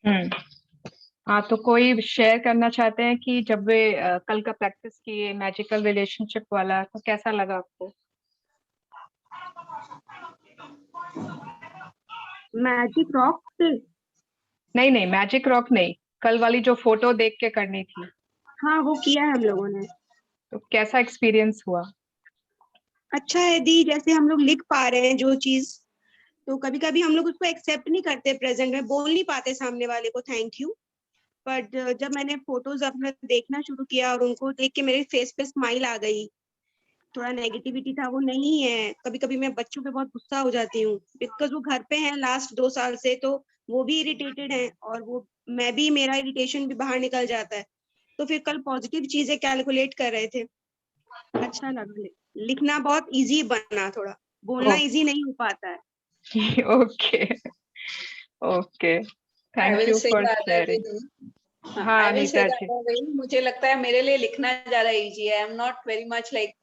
हम्म। हाँ, तो कोई शेयर करना चाहते हैं कि जब वे कल का प्रैक्टिस किए मैजिकल रिलेशनशिप वाला, तो कैसा लगा आपको? मैजिक रॉक पे? नहीं नहीं, मैजिक रॉक नहीं, कल वाली जो फोटो देख के करनी थी। हाँ, वो किया है हम लोगों ने। तो कैसा एक्सपीरियंस हुआ? अच्छा है दी, जैसे हम लोग लिख पा रहे हैं जो चीज, तो कभी कभी हम लोग उसको एक्सेप्ट नहीं करते, प्रेजेंट में बोल नहीं पाते सामने वाले को थैंक यू। बट जब मैंने फोटोज अपना देखना शुरू किया और उनको देख के मेरे फेस पे स्माइल आ गई, थोड़ा नेगेटिविटी था वो नहीं है। कभी कभी मैं बच्चों पे बहुत गुस्सा हो जाती हूँ, बिकॉज वो घर पे हैं लास्ट 2 साल से, तो वो भी इरिटेटेड है और वो मैं भी, मेरा इरिटेशन भी बाहर निकल जाता है। तो फिर कल पॉजिटिव चीजें कैलकुलेट कर रहे थे, अच्छा लगा। लिखना बहुत इजी बना, थोड़ा बोलना इजी नहीं हो पाता है। Okay okay, I thank will you से फॉर दैट शेयरिंग। अगेन। हाँ, I will say Anita ji. That again, मुझे लगता है मेरे लिए लिखना ज्यादा इजी है। I am not very much like,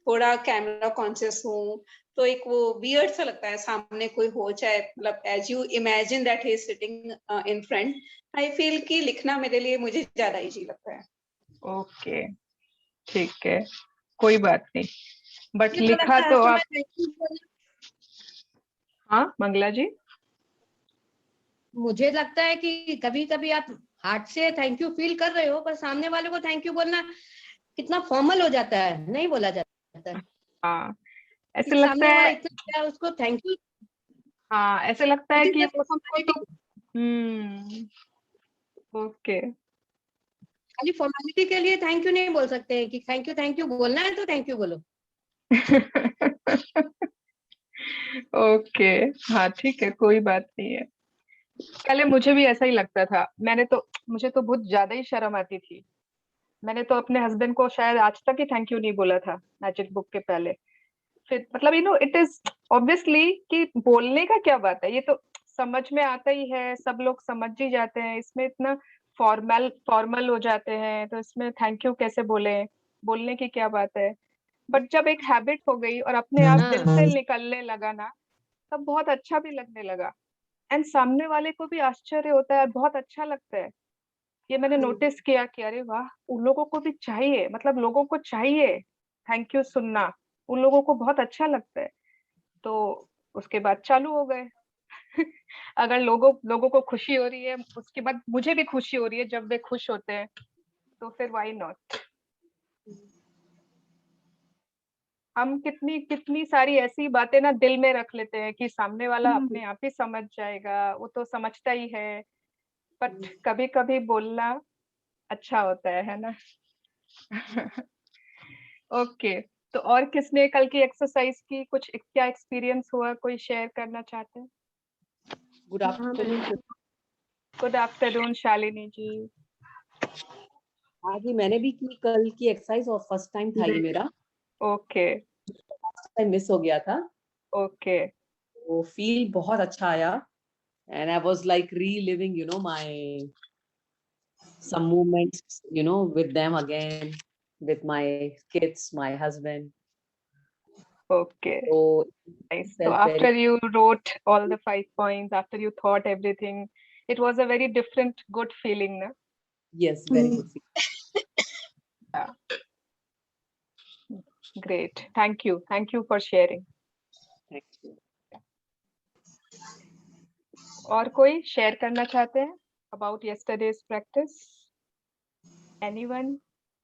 थोड़ा कैमरा कॉन्शियस हूँ, तो एक वो वियर्ड सा लगता है सामने कोई हो, चाहे मतलब as you imagine that he is sitting in front. I feel कि लिखना मेरे लिए मुझे ज्यादा इजी लगता है। ओके, ठीक है, कोई बात नहीं, बट मुझे तो लिखा लगता है तो हर आप। समय thank you बोलना- हाँ मंगला जी। मुझे लगता है कि कभी कभी आप हार्ट से थैंक यू फील कर रहे हो, पर सामने वाले को थैंक यू बोलना कितना फॉर्मल हो जाता है, नहीं बोला जाता है। हाँ, कि ऐसे लगता सामने वाला है। इतना क्या उसको थैंक यू, हाँ, ऐसे लगता है इट इज कि जस्ट वो उसको तो। फॉर्मेलिटी। ओके। खाली फॉर्मेलिटी के लिए थैंक यू नहीं बोल सकते हैं कि थैंक यू बोलना है तो थैंक यू बोलो। ओके। हाँ ठीक है, कोई बात नहीं है। पहले मुझे भी ऐसा ही लगता था, मुझे तो बहुत ज्यादा ही शर्म आती थी। मैंने तो अपने हस्बैंड को शायद आज तक ही थैंक यू नहीं बोला था मैजिक बुक के पहले। फिर मतलब इट इज ऑब्वियसली कि बोलने का क्या बात है, ये तो समझ में आता ही है, सब लोग समझ ही जाते हैं, इसमें इतना फॉर्मल फॉर्मल हो जाते हैं, तो इसमें थैंक यू कैसे बोले, बोलने की क्या बात है। बट जब एक हैबिट हो गई और अपने आप दिल से हाँ, निकलने लगा ना, तब बहुत अच्छा भी लगने लगा। एंड सामने वाले को भी आश्चर्य होता है, बहुत अच्छा लगता है। ये मैंने नोटिस किया कि अरे वाह, उन लोगों को भी चाहिए, मतलब लोगों को चाहिए थैंक यू सुनना, उन लोगों को बहुत अच्छा लगता है। तो उसके बाद चालू हो गए। अगर लोगों लोगों को खुशी हो रही है, उसके बाद मुझे भी खुशी हो रही है जब वे खुश होते हैं, तो फिर व्हाई नॉट। हम कितनी कितनी सारी ऐसी बातें ना दिल में रख लेते हैं कि सामने वाला अपने आप ही समझ जाएगा, वो तो समझता ही है। बट कभी कभी बोलना अच्छा होता है ना। ओके। तो और किसने कल की एक्सरसाइज की, कुछ क्या एक्सपीरियंस हुआ, कोई शेयर करना चाहते हैं? Good afternoon. Good afternoon Shalini ji. हाँ जी, मैंने भी की कल की एक्सरसाइज और फर्स्ट टाइम था ये मेरा। ओके टाइम मिस हो गया था, ओके। तो फील बहुत अच्छा आया। And I was like reliving my some moments with them again, with my kids, my husband. Okay, So nice. So felt very, after you wrote all the 5 points, after you thought everything, it was a very different, good feeling, na? yes, very good feeling. Yeah. Great. Thank you. Thank you for sharing. Thank you. और कोई share करना चाहते हैं about yesterday's practice? Anyone?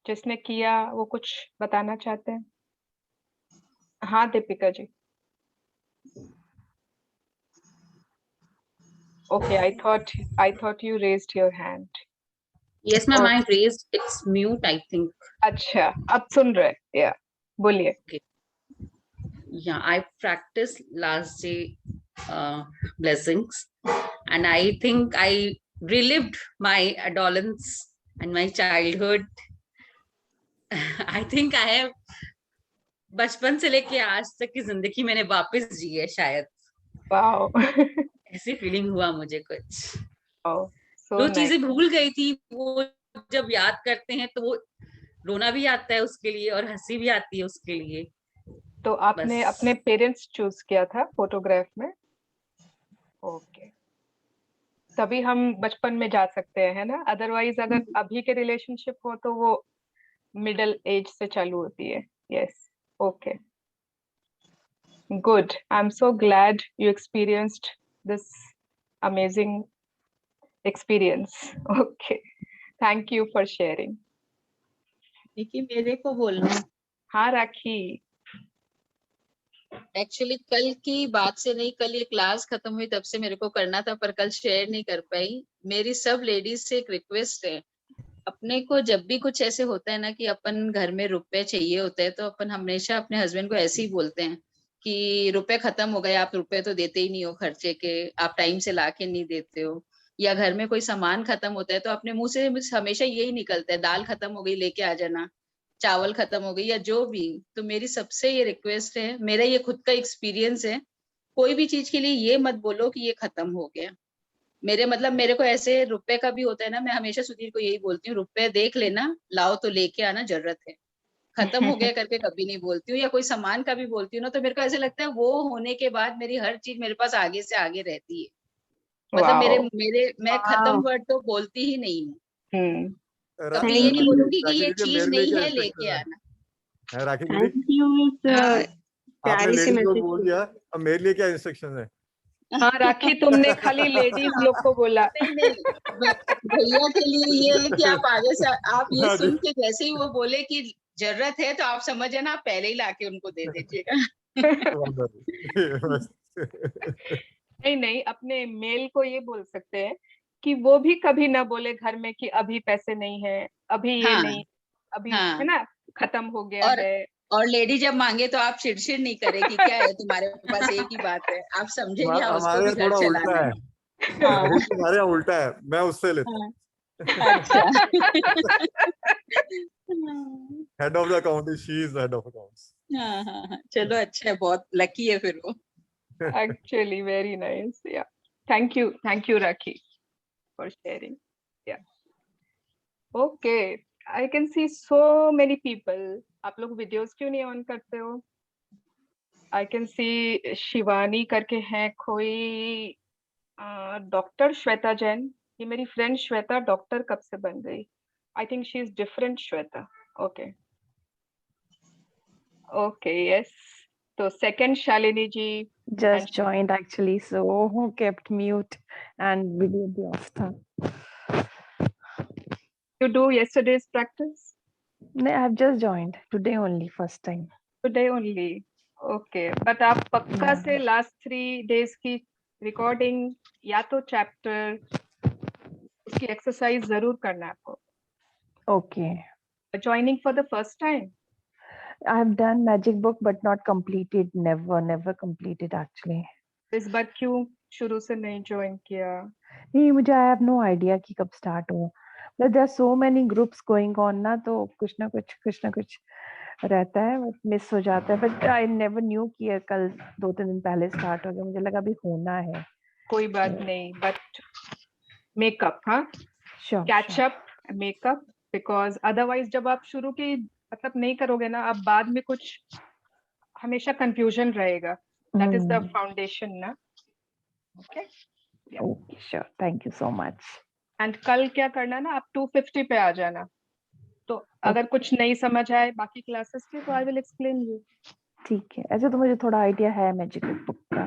जिसने किया वो कुछ बताना चाहते हैं? हाँ दीपिका जी। Okay, I thought you raised your hand. Yes, ma'am, I Okay. raised. It's mute, I think. अच्छा, अब सुन रहे हैं। या बोलिए। Okay. Yeah, I practiced last day blessings, and I think I relived my adolescence and my childhood. I think I have बचपन से लेके आज तक की जिंदगी मैंने वापस जी है शायद। वाओ। ऐसी फीलिंग हुआ मुझे कुछ। सो जो नाइस। चीजें भूल गई थी वो जब याद करते हैं तो वो रोना भी आता है उसके लिए और हंसी भी आती है उसके लिए। तो आपने बस। अपने पेरेंट्स चूज किया था फोटोग्राफ में? ओके, तभी हम बचपन में जा सकते हैं, है ना? अदरवाइज अगर अभी के रिलेशनशिप हो तो वो मिडिल एज से चालू होती है. Yes. Okay. Good. I'm so glad you experienced this amazing experience. Okay. Thank you for sharing. देखिए मेरे को बोलना हाँ राखी. एक्चुअली कल की बात से नहीं, कल ये क्लास खत्म हुई तब से मेरे को करना था, पर कल शेयर नहीं कर पाई. मेरी सब लेडीज से एक रिक्वेस्ट है, अपने को जब भी कुछ ऐसे होता है ना कि अपन घर में रुपए चाहिए होते हैं, तो अपन हमेशा अपने हस्बैंड को ऐसे ही बोलते हैं कि रुपए खत्म हो गए, आप रुपए तो देते ही नहीं हो खर्चे के, आप टाइम से ला के नहीं देते हो. या घर में कोई सामान खत्म होता है तो अपने मुंह से हमेशा यही निकलता है, दाल खत्म हो गई लेके आ जाना, चावल खत्म हो गई या जो भी. तो मेरी सबसे ये रिक्वेस्ट है, मेरा ये खुद का एक्सपीरियंस है, कोई भी चीज के लिए ये मत बोलो कि ये खत्म हो गया. मेरे को ऐसे रुपए का भी होता है ना, मैं हमेशा सुधीर को यही बोलती हूँ, रुपए देख लेना, लाओ तो लेके आना, जरूरत है. खत्म हो गया करके कभी नहीं बोलती हूँ. या कोई सामान का भी बोलती हूँ ना, तो मेरे को ऐसे लगता है वो होने के बाद मेरी हर चीज मेरे पास आगे से आगे रहती है. मतलब मेरे Wow. मेरे मैं खत्म वाह, वर्ड तो बोलती ही नहीं हूँ. Hmm. कभी ये थैंक नहीं यू, बोलूंगी कि राखी ये दीदी चीज मेरे लिए नहीं क्या है, इंस्ट्रक्शन लेके है? आना. है राखी दीदी, थैंक यू इस हाँ? आपने प्यारे से लेडीज को मैसेज बोल के दिया, लिए। अब मेरे लिए क्या इंस्ट्रक्शन है? हाँ राखी, तुमने खाली लेडीज लोग को बोला. नहीं नहीं, भैया के लिए ये है कि आप आगे से आप ये हाँ जी। सुन के जैसे ही वो बोले कि जरूरत है, तो आप समझ जाना, आप पहले ही लाके उनको दे दीजिएगा. बस। नहीं नहीं, अपने मेल को ये बोल सकते हैं कि वो भी कभी ना बोले घर में कि अभी पैसे नहीं है, अभी ये हाँ नहीं, अभी, है हाँ. ना, खत्म हो गया और है. और लेडी जब मांगे तो आप चिड़चिड़ नहीं करे कि क्या है तुम्हारे पास, एक ही बात है, आप समझे कि हाँ उसको हमारे भी यहाँ घर थोड़ा चलाना उल्टा है. है, हाँ राकेश जी, हमारे यहाँ उल्टा है, मैं उससे लेता हाँ. हूँ। अच्छा. Head of the account is she is head of accounts. हाँ हाँ हाँ, चलो अच्छा है, बहुत लकी है फिर वो. Actually, very nice. Yeah. Thank you, Rakhi, for sharing. Yeah. Okay. I can see so many people. आप लोग वीडियोस क्यों नहीं ऑन करते हो? I can see शिवानी करके है कोई, डॉक्टर श्वेता जैन. ये मेरी फ्रेंड श्वेता डॉक्टर कब से बन गई? I think she is different Shweta. Okay. Okay. Yes. तो second Shalini ji. Just and joined actually, so kept mute and video भी off था. you do yesterday's practice? No, I have just joined today only, first time. Today only. Okay. But आप पक्का Yeah. से last 3 days की recording या तो chapter उसकी exercise जरूर करना है आपको. Okay. Joining for the first time. I have done magic book but not completed. Never completed actually. इस बार क्यों शुरू से नहीं join किया? नहीं, मुझे I have no idea कि कब start हो. But there are so many groups going on ना, तो कुछ ना कुछ रहता है, बट मिस हो जाता है. बट I never knew कि ये कल 2-3 दिन पहले start हो गया. मुझे लगा अभी होना है. कोई बात नहीं. But make up, हाँ? Sure. Catch sure. up, make up, because otherwise जब आप शुरू की मतलब नहीं करोगे ना, आप बाद में कुछ हमेशा confusion रहेगा. That is the foundation ना. Okay. Yeah. Okay, sure. Thank you so much. And कल क्या करना ना, आप 250 पे आ जाना. तो अगर कुछ नहीं समझ आए बाकी क्लासेस के, तो I will explain you. ठीक है. ऐसे तो मुझे थोड़ा आइडिया है मैजिक बुक का.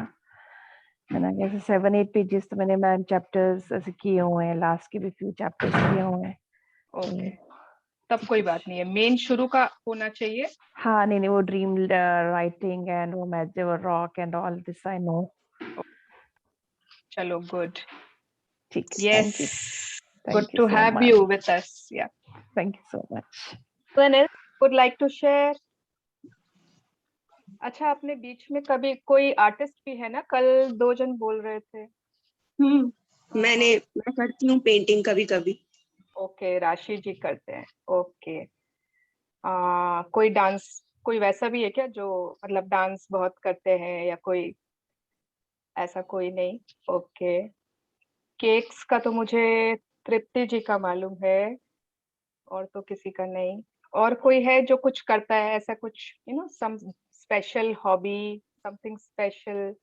मैंने ऐसे 7-8 पेजेस तो मैंने मैम चैप्टर्स ऐसे किए हुए हैं, लास्ट के भी फ्यू चैप्टर्स किए हुए हैं. Okay. तब कोई बात नहीं है, मेन शुरू का होना चाहिए. हाँ, नहीं वो ड्रीम राइटिंग एंड वो मैजिक और rock and all this I know. चलो, good. ठीक है. Yes. Thank Good you to so have much. you with us. Yeah. Thank you so much. Anyone else would like to share? अच्छा, अपने बीच में कभी कोई आर्टिस्ट भी है ना? कल 2 जन बोल रहे थे. मैं करती हूँ पेंटिंग कभी कभी. ओके, राशि जी करते हैं. ओके. कोई डांस, कोई वैसा भी है क्या जो मतलब डांस बहुत करते हैं, या कोई ऐसा? कोई नहीं. ओके. केक्स का तो मुझे तृप्ति जी का मालूम है, और तो किसी का नहीं. और कोई है जो कुछ करता है ऐसा कुछ, some special hobby, something special,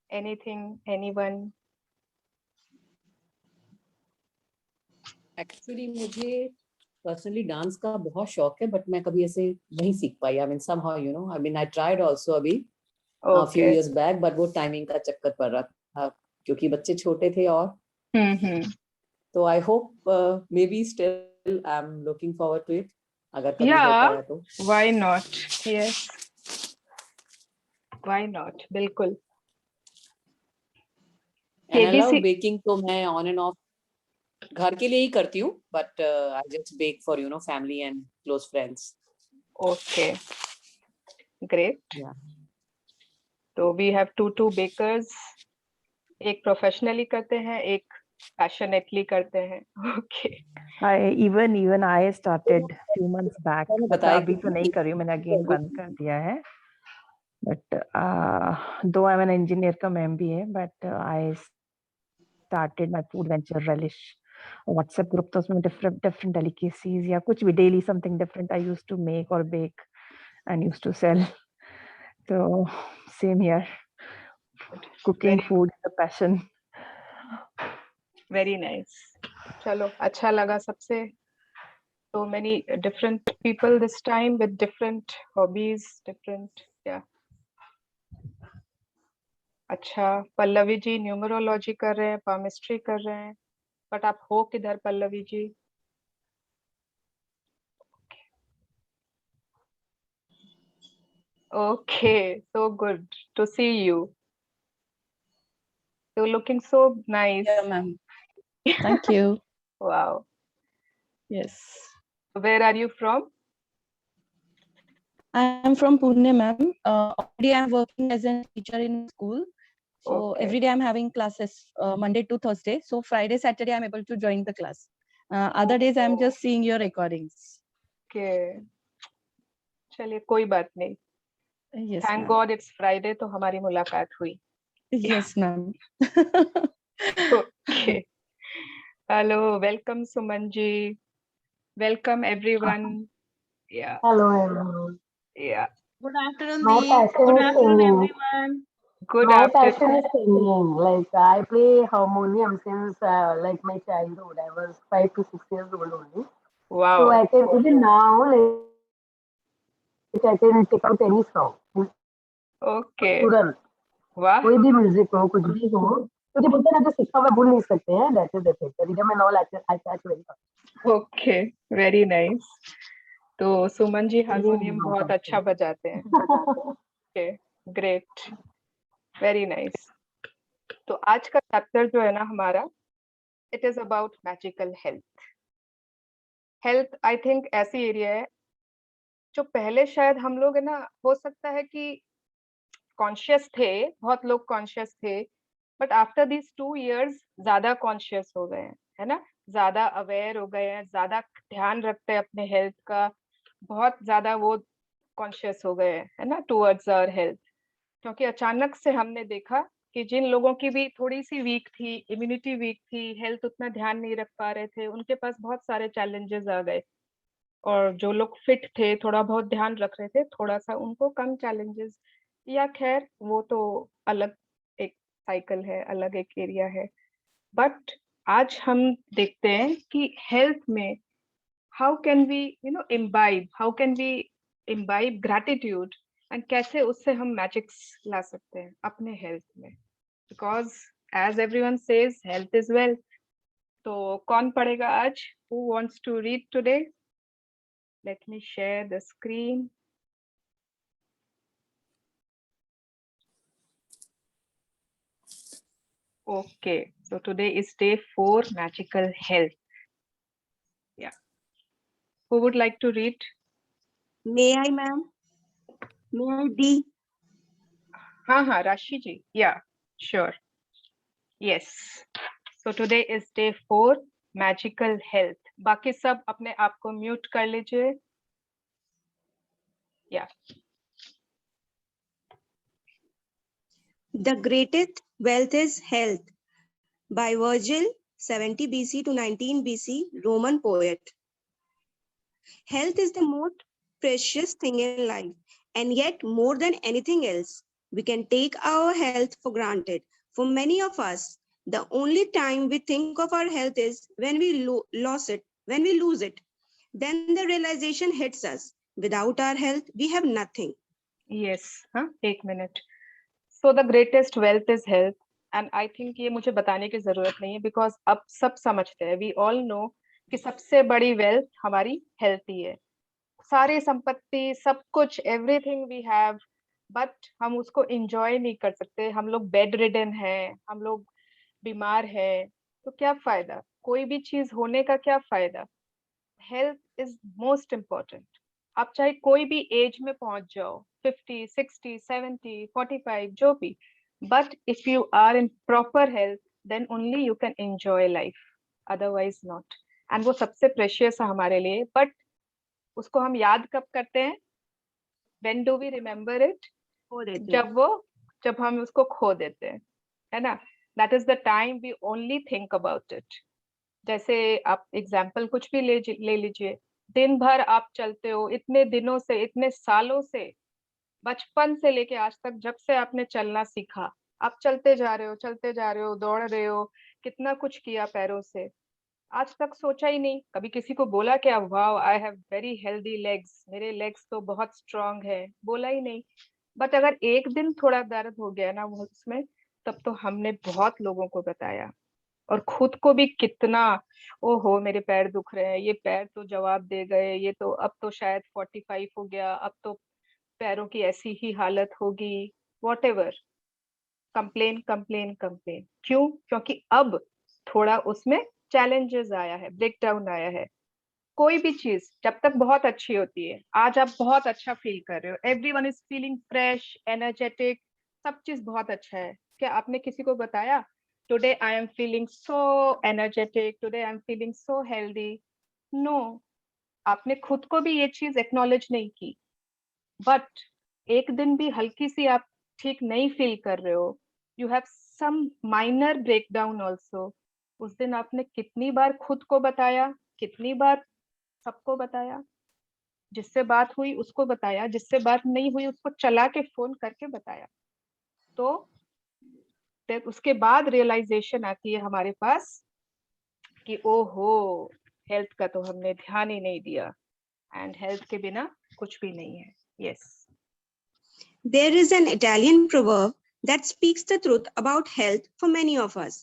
anything, anyone? Actually मुझे पर्सनली डांस का बहुत शौक है, बट मैं कभी ऐसे नहीं सीख पाई. I mean somehow you know, I mean I tried also अभी few okay. years back, but वो टाइमिंग का चक्कर पड़ रहा था क्योंकि बच्चे छोटे थे. और तो I hope maybe still I am looking forward to it, अगर कभी हो Yeah, पाया तो. why not? Yes, why not? बिल्कुल. And I love KBC. Baking, तो मैं ऑन एंड ऑफ घर के लिए ही करती हूँ, but I just bake for you know family and close friends. Okay, great. Yeah. तो we have two bakers. एक प्रोफेशनली करते हैं, एक पैशनेटली करते हैं. Okay. even I started few months back. मैंने मतलब बताया अभी तो नहीं कर रही हूँ, मैंने अगेन बंद कर दिया है. But though I'm an engineer का MBA, but I started my food venture Relish WhatsApp group. तो उसमें different delicacies या कुछ भी daily something different I used to make or bake and used to sell. So same here. Cooking food is a passion. Very nice. चलो, अच्छा लगा सबसे. So many different people this time with different hobbies, different, yeah. अच्छा, Pallavi ji numerology कर रहे हैं, palmistry कर रहे हैं, बट आप हो किधर Pallavi ji? Okay, so good to see you. You're looking so nice. Yeah, ma'am. Thank you. Wow. Yes. Where are you from? I am from Pune, ma'am. Already I am working as a teacher in school. So Okay. every day I'm having classes Monday to Thursday. So Friday, Saturday I'm able to join the class. Other days I'm just seeing your recordings. Okay. चलिए, कोई बात नहीं. Yes, Thank ma'am. God it's Friday, तो हमारी मुलाकात हुई. Yes, ma'am. Okay. Hello, welcome Suman ji. Welcome everyone. Yeah, Hello everyone. yeah. Good afternoon, My Dee. passion Good is afternoon, singing. everyone. Good My afternoon. passion is singing. Like I play harmonium since like my childhood. I was 5 to 6 years old only. So Wow. I can even now like I can pick out any song. Okay. तुरंत वाह. कोई भी music हो कुछ भी हो, मुझे बोलते हैं ना जो सीखा हुआ भूल नहीं सकते हैं. That is it. The rhythm and all I catch very fast. Okay. Very nice. तो सुमन जी हारमोनियम बहुत अच्छा बजाते हैं. Okay. Great. Very nice. तो आज का चैप्टर जो है ना हमारा, it is about magical health. Health, I think ऐसी एरिया है जो पहले शायद हम लोग है ना, हो सकता है कि कॉन्शियस थे, बहुत लोग कॉन्शियस थे, बट आफ्टर दिस 2 years ज्यादा कॉन्शियस हो गए हैं, है ना, ज्यादा अवेयर हो गए हैं, ज्यादा ध्यान रखते हैं अपने हेल्थ का, बहुत ज्यादा वो कॉन्शियस हो गए हैं, है ना, टुवर्ड्स आवर हेल्थ. क्योंकि अचानक से हमने देखा कि जिन लोगों की भी थोड़ी सी वीक थी, इम्यूनिटी वीक थी, हेल्थ उतना ध्यान नहीं रख पा रहे थे, उनके पास बहुत सारे चैलेंजेस आ गए. और जो लोग फिट थे, थोड़ा बहुत ध्यान रख रहे थे, थोड़ा सा उनको कम चैलेंजेस. या खैर वो तो अलग एक साइकिल है, अलग एक एरिया है. बट आज हम देखते हैं कि हेल्थ में how can we imbibe gratitude, and कैसे उससे हम मैजिक्स ला सकते हैं अपने हेल्थ में. Because as everyone says health is wealth. तो कौन पढ़ेगा आज? Who wants to read today? Let me share the screen. Okay, so today is day 4, magical health. Yeah. Who would like to read? May I, ma'am? May I, Dee? हाँ, Rashi ji. Yeah, sure. Yes. So today is day 4, magical health. बाकी सब अपने आप को mute कर लीजिए. Yeah. The greatest wealth is health, by Virgil, 70 BC to 19 BC, Roman poet. Health is the most precious thing in life, and yet more than anything else, we can take our health for granted. For many of us, The only time we think of our health is when we lose it. Then the realization hits us. Without our health, we have nothing. Yes, हाँ, एक minute. So the greatest wealth is health, and I think ये मुझे बताने की जरूरत नहीं है, because अब सब समझते हैं. We all know कि सबसे बड़ी wealth हमारी health ही है. सारी संपत्ति, सब कुछ, everything we have, but हम उसको enjoy नहीं कर सकते. हम लोग bedridden हैं, हम लोग बीमार हैं, तो क्या फायदा? कोई भी चीज होने का क्या फायदा? Health is most important. आप चाहे कोई भी एज में पहुंच जाओ, 50, 60, 70, 45, जो भी, but if you are in proper health, then only you can enjoy life, otherwise not. And वो सबसे प्रेशियस है हमारे लिए, बट उसको हम याद कब करते हैं? When do we remember it? जब हम उसको खो देते हैं, है ना? That is the time we only think about it. जैसे आप एग्जाम्पल कुछ भी ले लीजिए. दिन भर आप चलते हो, इतने दिनों से, इतने सालों से, बचपन से लेके आज तक, जब से आपने चलना सीखा, आप चलते जा रहे हो, दौड़ रहे हो, कितना कुछ किया पैरों से. आज तक सोचा ही नहीं, कभी किसी को बोला क्या, wow I have very healthy legs, मेरे लेग्स तो बहुत स्ट्रांग है, बोला ही नहीं. बट अगर एक दिन थोड़ा दर्द हो गया ना वो उसमें, तब तो हमने बहुत लोगों को बताया, और खुद को भी कितना, ओहो मेरे पैर दुख रहे हैं, ये पैर तो जवाब दे गए, ये तो अब तो शायद 45 हो गया, अब तो पैरों की ऐसी ही हालत होगी, whatever. Complain complain complain. क्यों? क्योंकि अब थोड़ा उसमें चैलेंजेस आया है, ब्रेकडाउन आया है. कोई भी चीज जब तक बहुत अच्छी होती है, आज आप बहुत अच्छा फील कर रहे हो, everyone is feeling fresh, energetic, सब चीज बहुत अच्छा है. क्या आपने किसी को बताया, today I am feeling so energetic, today I am feeling so healthy? No, आपने खुद को भी ये चीज एक्नॉलेज नहीं की. बट एक दिन भी हल्की सी आप ठीक नहीं फील कर रहे हो, you have some minor breakdown also, उस दिन आपने कितनी बार खुद को बताया, कितनी बार सबको बताया? जिससे बात हुई उसको बताया, जिससे बात नहीं हुई उसको चला के फोन करके बताया. तो उसके बाद रियलाइजेशन आती है हमारे पास कि ओहो, हेल्थ का तो हमने ध्यान ही नहीं दिया, एंड हेल्थ के बिना कुछ भी नहीं है. Yes. There is an Italian proverb that speaks the truth about health for many of us.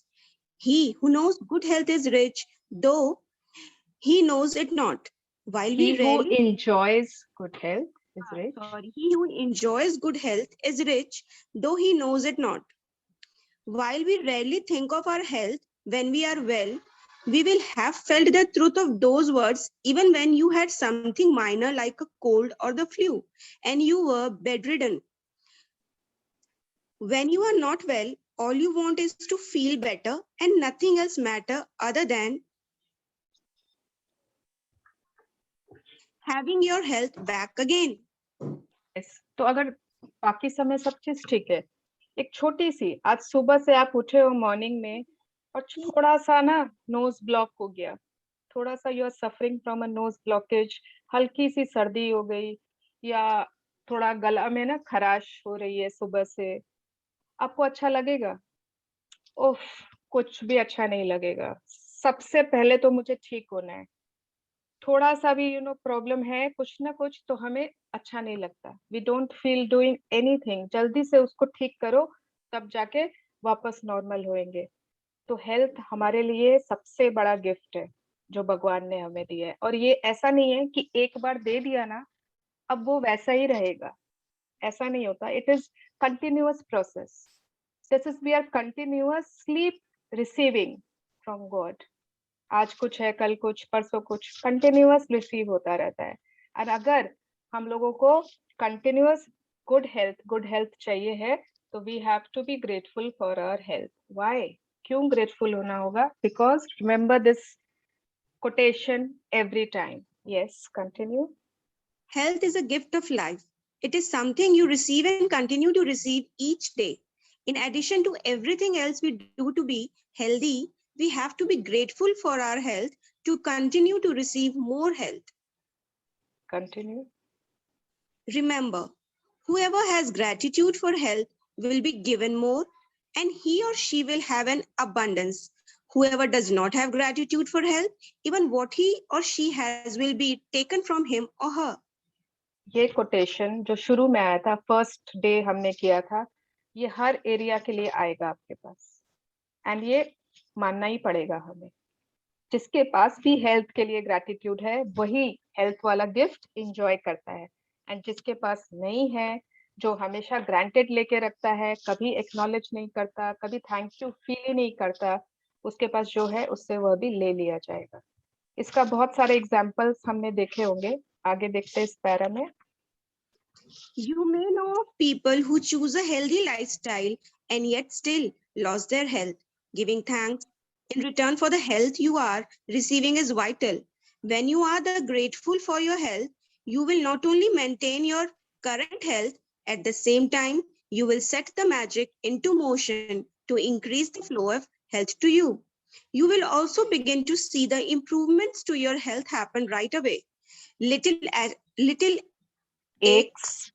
He who knows good health is rich, though he knows it not. While He we who rarely enjoys good health is rich. he who enjoys good health is rich, though he knows it not. While we rarely think of our health when we are well, we will have felt the truth of those words even when you had something minor like a cold or the flu and you were bedridden. When you are not well, all you want is to feel better and nothing else matters other than having your health back again. Yes. तो अगर बाकी समय सब चीज ठीक है, एक छोटी सी, आज सुबह से आप उठे हो मॉर्निंग में और थोड़ा सा ना नोज ब्लॉक हो गया, थोड़ा सा you are suffering from a nose blockage, हल्की सी सर्दी हो गई, या थोड़ा गला में ना खराश हो रही है सुबह से, आपको अच्छा लगेगा? ओफ, कुछ भी अच्छा नहीं लगेगा. सबसे पहले तो मुझे ठीक होना है. थोड़ा सा भी प्रॉब्लम है, कुछ ना कुछ, तो हमें अच्छा नहीं लगता. We don't feel doing anything. जल्दी से उसको ठीक करो, तब जाके वापस नॉर्मल होएंगे. तो हेल्थ हमारे लिए सबसे बड़ा गिफ्ट है जो भगवान ने हमें दिया है. और ये ऐसा नहीं है कि एक बार दे दिया ना अब वो वैसा ही रहेगा, ऐसा नहीं होता. It is continuous process. This is we are continuously receiving from God. आज कुछ है, कल कुछ, परसों कुछ, कंटिन्यूअस रिसीव होता रहता है. और अगर हम लोगों को कंटिन्यूअस गुड हेल्थ चाहिए है, तो we have to be grateful for our health. Why? क्यों ग्रेटफुल होना होगा? Because remember this quotation every time. Yes, continue. Health is a gift of life. It is something you receive and continue to receive each day. In addition to everything else we do to be healthy, we have to be grateful for our health to continue to receive more health. Continue. Remember, whoever has gratitude for health will be given more, and he or she will have an abundance. Whoever does not have gratitude for health, even what he or she has will be taken from him or her. ये quotation जो शुरू में आया था, first day हमने किया था, ये हर एरिया के लिए आएगा आपके पास, एंड ये मानना ही पड़ेगा हमें। जिसके पास भी हेल्थ के लिए ग्रैटिट्यूड है, वही हेल्थ वाला गिफ्ट एंजॉय करता है, एंड जिसके पास नहीं है, जो हमेशा ग्रांटेड लेके रखता है, कभी एक्नॉलेज नहीं करता, कभी थैंक यू फील ही नहीं करता, उसके पास जो है उससे वह भी ले लिया जाएगा। इसका बहुत सारे एग्जाम्पल्स हमने देखे होंगे, आगे देखते हैं इस पैरा में। You may know of people who choose a healthy lifestyle and yet still lost their health. Giving thanks in return for the health you are receiving is vital. When you are grateful for your health, you will not only maintain your current health, at the same time, you will set the magic into motion to increase the flow of health to you. You will also begin to see the improvements to your health happen right away. Little aches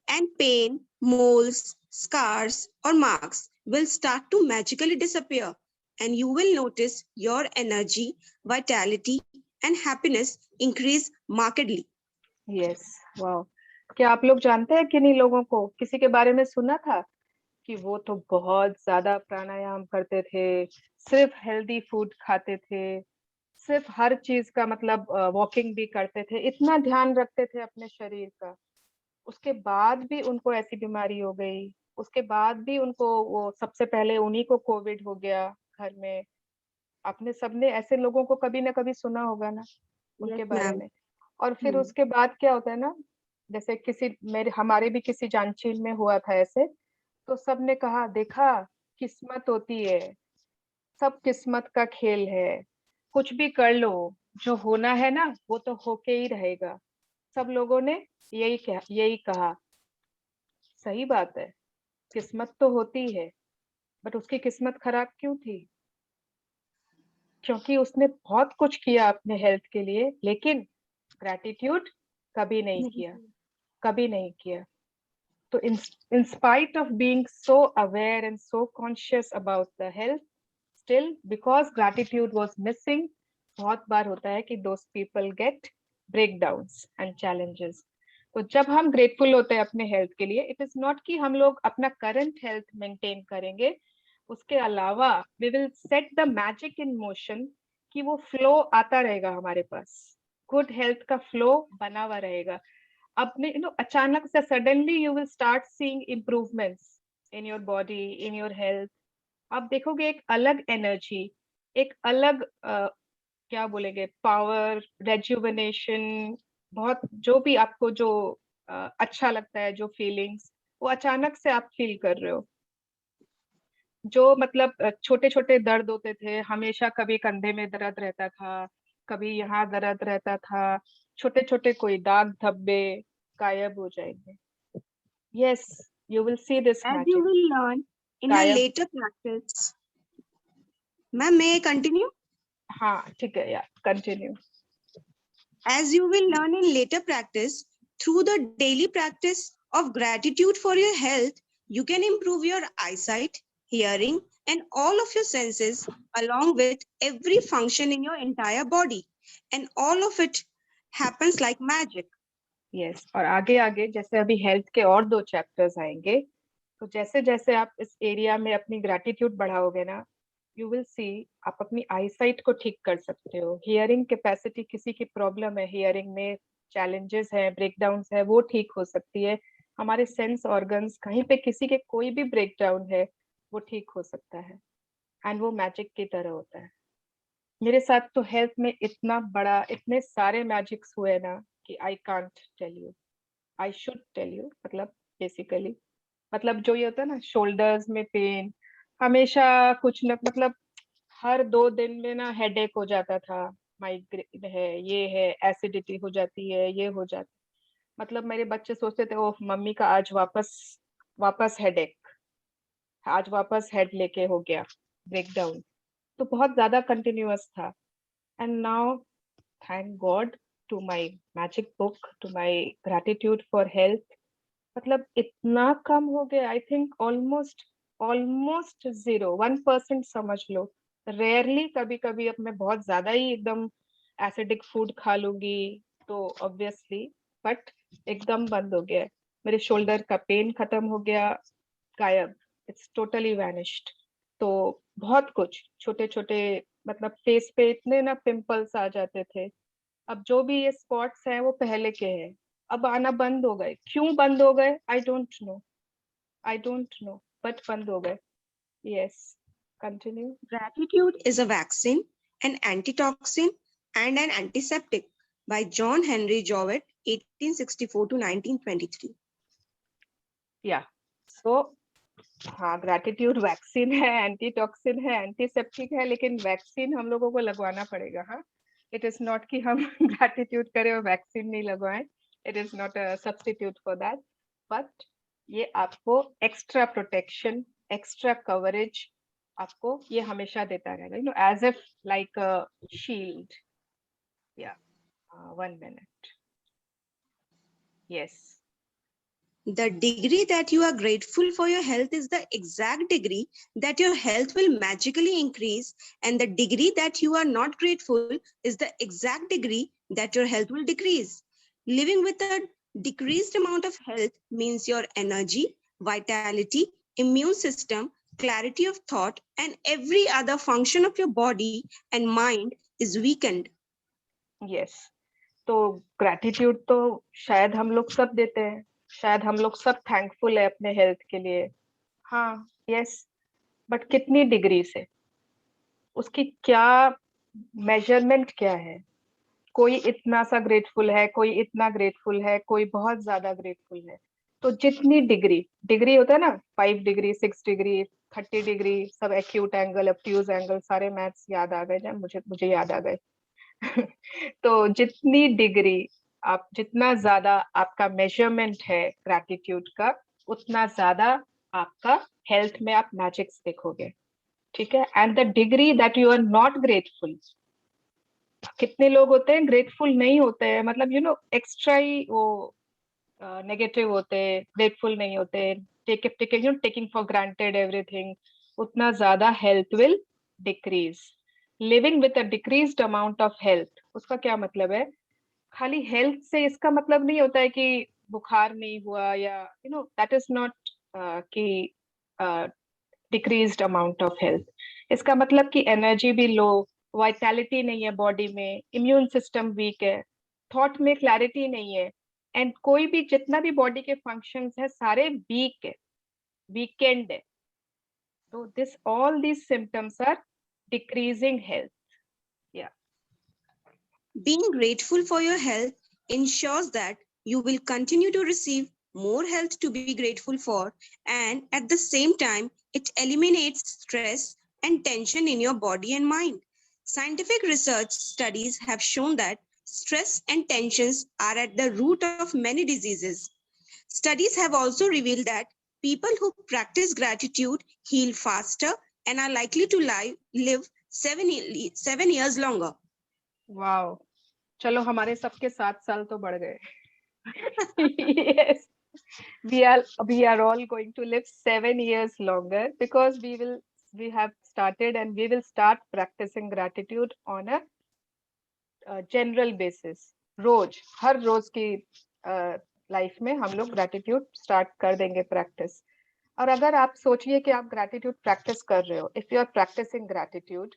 and pain, moles, scars, or marks will start to magically disappear, and you will notice your energy, vitality, and happiness increase markedly. Yes, wow. क्या आप लोग जानते हैं किन्हीं लोगों को, किसी के बारे में सुना था कि वो तो बहुत ज्यादा प्राणायाम करते थे, सिर्फ हेल्दी फूड खाते थे, सिर्फ हर चीज का मतलब वॉकिंग भी करते थे, इतना ध्यान रखते थे अपने शरीर का, उसके बाद भी उनको ऐसी बीमारी हो गई, उसके बाद भी उनको वो सबसे पहले उन्हीं को कोविड हो गया घर में। आपने सबने ऐसे लोगों को कभी ना कभी सुना होगा ना उनके बारे ma'am. में। और फिर उसके बाद क्या होता है ना, जैसे हमारे भी किसी जानचीन में हुआ था ऐसे, तो सबने कहा देखा किस्मत होती है, सब किस्मत का खेल है, कुछ भी कर लो, जो होना है ना वो तो होके ही रहेगा। सब लोगों ने यही कहा। सही बात है, किस्मत तो होती है, बट उसकी किस्मत खराब क्यों थी? क्योंकि उसने बहुत कुछ किया अपने हेल्थ के लिए, लेकिन ग्रैटिट्यूड कभी नहीं किया, कभी नहीं किया। तो in spite of being so aware and so conscious about the health, still because gratitude was missing, बहुत बार होता है कि those people get breakdowns and challenges. तो जब हम ग्रेटफुल होते हैं अपने हेल्थ के लिए, इट इज नॉट कि हम लोग अपना करंट हेल्थ मेंटेन करेंगे, उसके अलावा we will set the magic in motion, कि वो फ्लो आता रहेगा हमारे पास, गुड हेल्थ का फ्लो बना हुआ रहेगा। अपने अचानक से suddenly you will start seeing improvements in your body, in your health. आप देखोगे एक अलग एनर्जी, एक अलग क्या बोलेंगे, पावर, रेजुवेनेशन, बहुत जो भी आपको जो अच्छा लगता है, जो फीलिंग्स, वो अचानक से आप फील कर रहे हो। जो मतलब छोटे छोटे दर्द होते थे हमेशा, कभी कंधे में दर्द रहता था, कभी यहाँ दर्द रहता था, छोटे छोटे कोई दाग धब्बे गायब हो जाएंगे। Yes, you will see this As you magic. will learn in a later practice. Ma'am, may I continue? हाँ ठीक है यार, continue. As you will learn in later practice, through the daily practice of gratitude for your health, you can improve your eyesight, hearing, and all of your senses, along with every function in your entire body. And all of it happens like magic. Yes, और आगे आगे जैसे अभी health के और 2 chapters आएंगे, तो जैसे जैसे आप इस एरिया में अपनी ग्रैटिट्यूड बढ़ाओगे ना, यू विल सी आप अपनी आईसाइट को ठीक कर सकते हो। हियरिंग कैपेसिटी, किसी की प्रॉब्लम है हियरिंग में, चैलेंजेस है, ब्रेकडाउन्स है, वो ठीक हो सकती है। हमारे सेंस ऑर्गन्स कहीं पे किसी के कोई भी ब्रेकडाउन है, वो ठीक हो सकता है, एंड वो मैजिक की तरह होता है। मेरे साथ तो हेल्थ में इतना बड़ा, इतने सारे मैजिक्स हुए ना कि I can't tell you, I should tell you. मतलब बेसिकली, मतलब जो ये होता है ना, शोल्डर्स में पेन, हमेशा कुछ न मतलब हर 2 दिन में ना हेडेक हो जाता था, माइग्रेन है, ये है, एसिडिटी हो जाती है, ये हो जाता। मतलब मेरे बच्चे सोचते थे ओह मम्मी का आज वापस हेडेक, आज वापस हेड लेके हो गया ब्रेकडाउन। तो बहुत ज्यादा कंटिन्यूअस था, and now thank God to my magic book, to my gratitude for health, मतलब इतना कम हो गया। आई थिंक ऑलमोस्ट ऑलमोस्ट 1% समझ लो। रेयरली कभी कभी अब मैं बहुत ज्यादा ही एकदम एसिडिक फूड खा लूंगी तो ऑब्वियसली, बट एकदम बंद हो गया है। मेरे शोल्डर का पेन खत्म हो गया, गायब, इट्स टोटली वैनिश्ड। तो बहुत कुछ छोटे छोटे, मतलब फेस पे इतने ना पिंपल्स आ जाते थे, अब जो भी ये स्पॉट्स हैं वो पहले के हैं, अब आना बंद हो गए। क्यों बंद हो गए I don't know, I don't know, but बंद हो गए। Yes, continue. Gratitude is a vaccine, an antitoxin, and an antiseptic by John Henry Jowett, 1864 to 1923. या सो हाँ, ग्रैटिट्यूड वैक्सीन है, एंटीटॉक्सिन है, एंटीसेप्टिक है, लेकिन वैक्सीन हम लोगों को लगवाना पड़ेगा। हाँ, इट इज नॉट कि हम ग्रैटिट्यूड करें और वैक्सीन नहीं लगवाएं, it is not a substitute for that, but ये आपको एक्स्ट्रा प्रोटेक्शन, एक्स्ट्रा कवरेज आपको ये हमेशा देता रहेगा, you know, as if like a shield. या 1 minute. Yes. The degree that you are grateful for your health is the exact degree that your health will magically increase, and the degree that you are not grateful is the exact degree that your health will decrease. Living with a decreased amount of health means your energy, vitality, immune system, clarity of thought, and every other function of your body and mind is weakened. Yes, तो gratitude तो शायद हम लोग सब देते हैं, शायद हम लोग सब थैंकफुल है अपने हेल्थ के लिए। हाँ, यस, बट कितनी डिग्री से, उसकी क्या मेजरमेंट क्या है? कोई इतना सा ग्रेटफुल है, कोई इतना ग्रेटफुल है, कोई बहुत ज्यादा ग्रेटफुल है। तो जितनी डिग्री, डिग्री होता है ना, 5 डिग्री, 6 डिग्री, 30 डिग्री, सब एक्यूट एंगल, ऑब्ट्यूज एंगल, सारे मैथ्स याद आ गए जब मुझे याद आ गए। तो जितनी डिग्री आप, जितना ज्यादा आपका मेजरमेंट है ग्रैटिट्यूड का, उतना ज्यादा आपका हेल्थ में आप मैजिक्स देखोगे। ठीक है, and the degree that you are not grateful, कितने लोग होते हैं ग्रेटफुल नहीं होते हैं, मतलब यू नो एक्स्ट्रा ही वो नेगेटिव होते हैं, ग्रेटफुल नहीं होते, टेकिंग फॉर ग्रांटेड एवरीथिंग, उतना ज्यादा health will decrease. Living with a decreased amount of health, उसका क्या मतलब है? खाली हेल्थ से इसका मतलब नहीं होता है कि बुखार नहीं हुआ, या you know that is not कि डिक्रीज्ड अमाउंट ऑफ हेल्थ। इसका मतलब कि एनर्जी भी लो, वाइटैलिटी नहीं है बॉडी में, इम्यून सिस्टम वीक है, थॉट में क्लैरिटी नहीं है, एंड कोई भी जितना भी बॉडी के फंक्शंस है सारे वीक है, वीकेंड है। तो this all these symptoms are decreasing health. या Being grateful for your health ensures that you will continue to receive more health to be grateful for, and at the same time, it eliminates stress and tension in your body and mind. Scientific research studies have shown that stress and tensions are at the root of many diseases. Studies have also revealed that people who practice gratitude heal faster and are likely to live 7 years longer. Wow, चलो हमारे सबके 7 साल तो बढ़ गए। Yes, we are all going to live 7 years longer because we have started and we will start practicing gratitude on a general basis। रोज, हर रोज की life में हम लोग ग्रैटिट्यूड स्टार्ट कर देंगे प्रैक्टिस। और अगर आप सोचिए कि आप ग्रैटिट्यूड प्रैक्टिस कर रहे हो, if you are practising gratitude,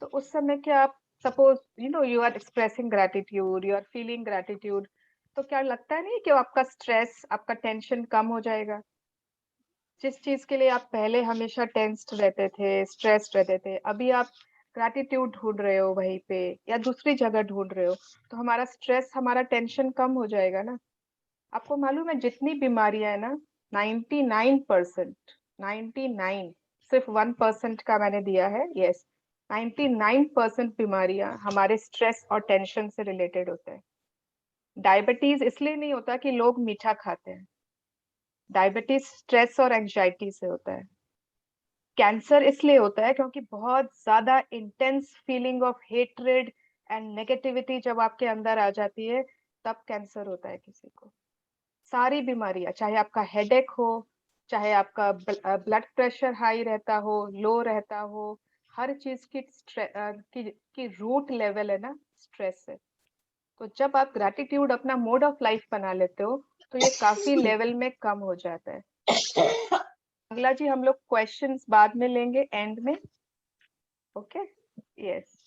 तो उस समय क्या आप, suppose you know you are expressing gratitude, you are feeling gratitude, तो क्या लगता नहीं कि आपका स्ट्रेस, आपका टेंशन कम हो जाएगा? जिस चीज के लिए आप पहले हमेशा टेंस्ड रहते थे, स्ट्रेस्ड रहते थे, अभी आप ग्रैटिट्यूड ढूंढ रहे हो वहीं पे या दूसरी जगह ढूंढ रहे हो, तो हमारा स्ट्रेस, हमारा टेंशन कम हो जाएगा ना। आपको मालूम है जितनी बीमारियां है ना, 99%, 99, सिर्फ 1% का मैंने दिया है, यस, 99% बीमारियां हमारे स्ट्रेस और टेंशन से रिलेटेड होते हैं। डायबिटीज इसलिए नहीं होता कि लोग मीठा खाते हैं, डायबिटीज स्ट्रेस और एंजाइटी से होता है। कैंसर इसलिए होता है क्योंकि बहुत ज्यादा intense feeling of hatred and negativity जब आपके अंदर आ जाती है, तब कैंसर होता है किसी को। सारी बीमारियां, चाहे आपका हेडेक हो, चाहे आपका ब्लड प्रेशर हाई रहता हो, लो रहता हो, हर चीज की रूट लेवल है ना स्ट्रेस है। तो जब आप ग्रैटिट्यूड अपना मोड ऑफ लाइफ बना लेते हो तो ये काफी लेवल में कम हो जाता है। अगला जी हम लोग क्वेश्चंस बाद में लेंगे एंड में। ओके यस,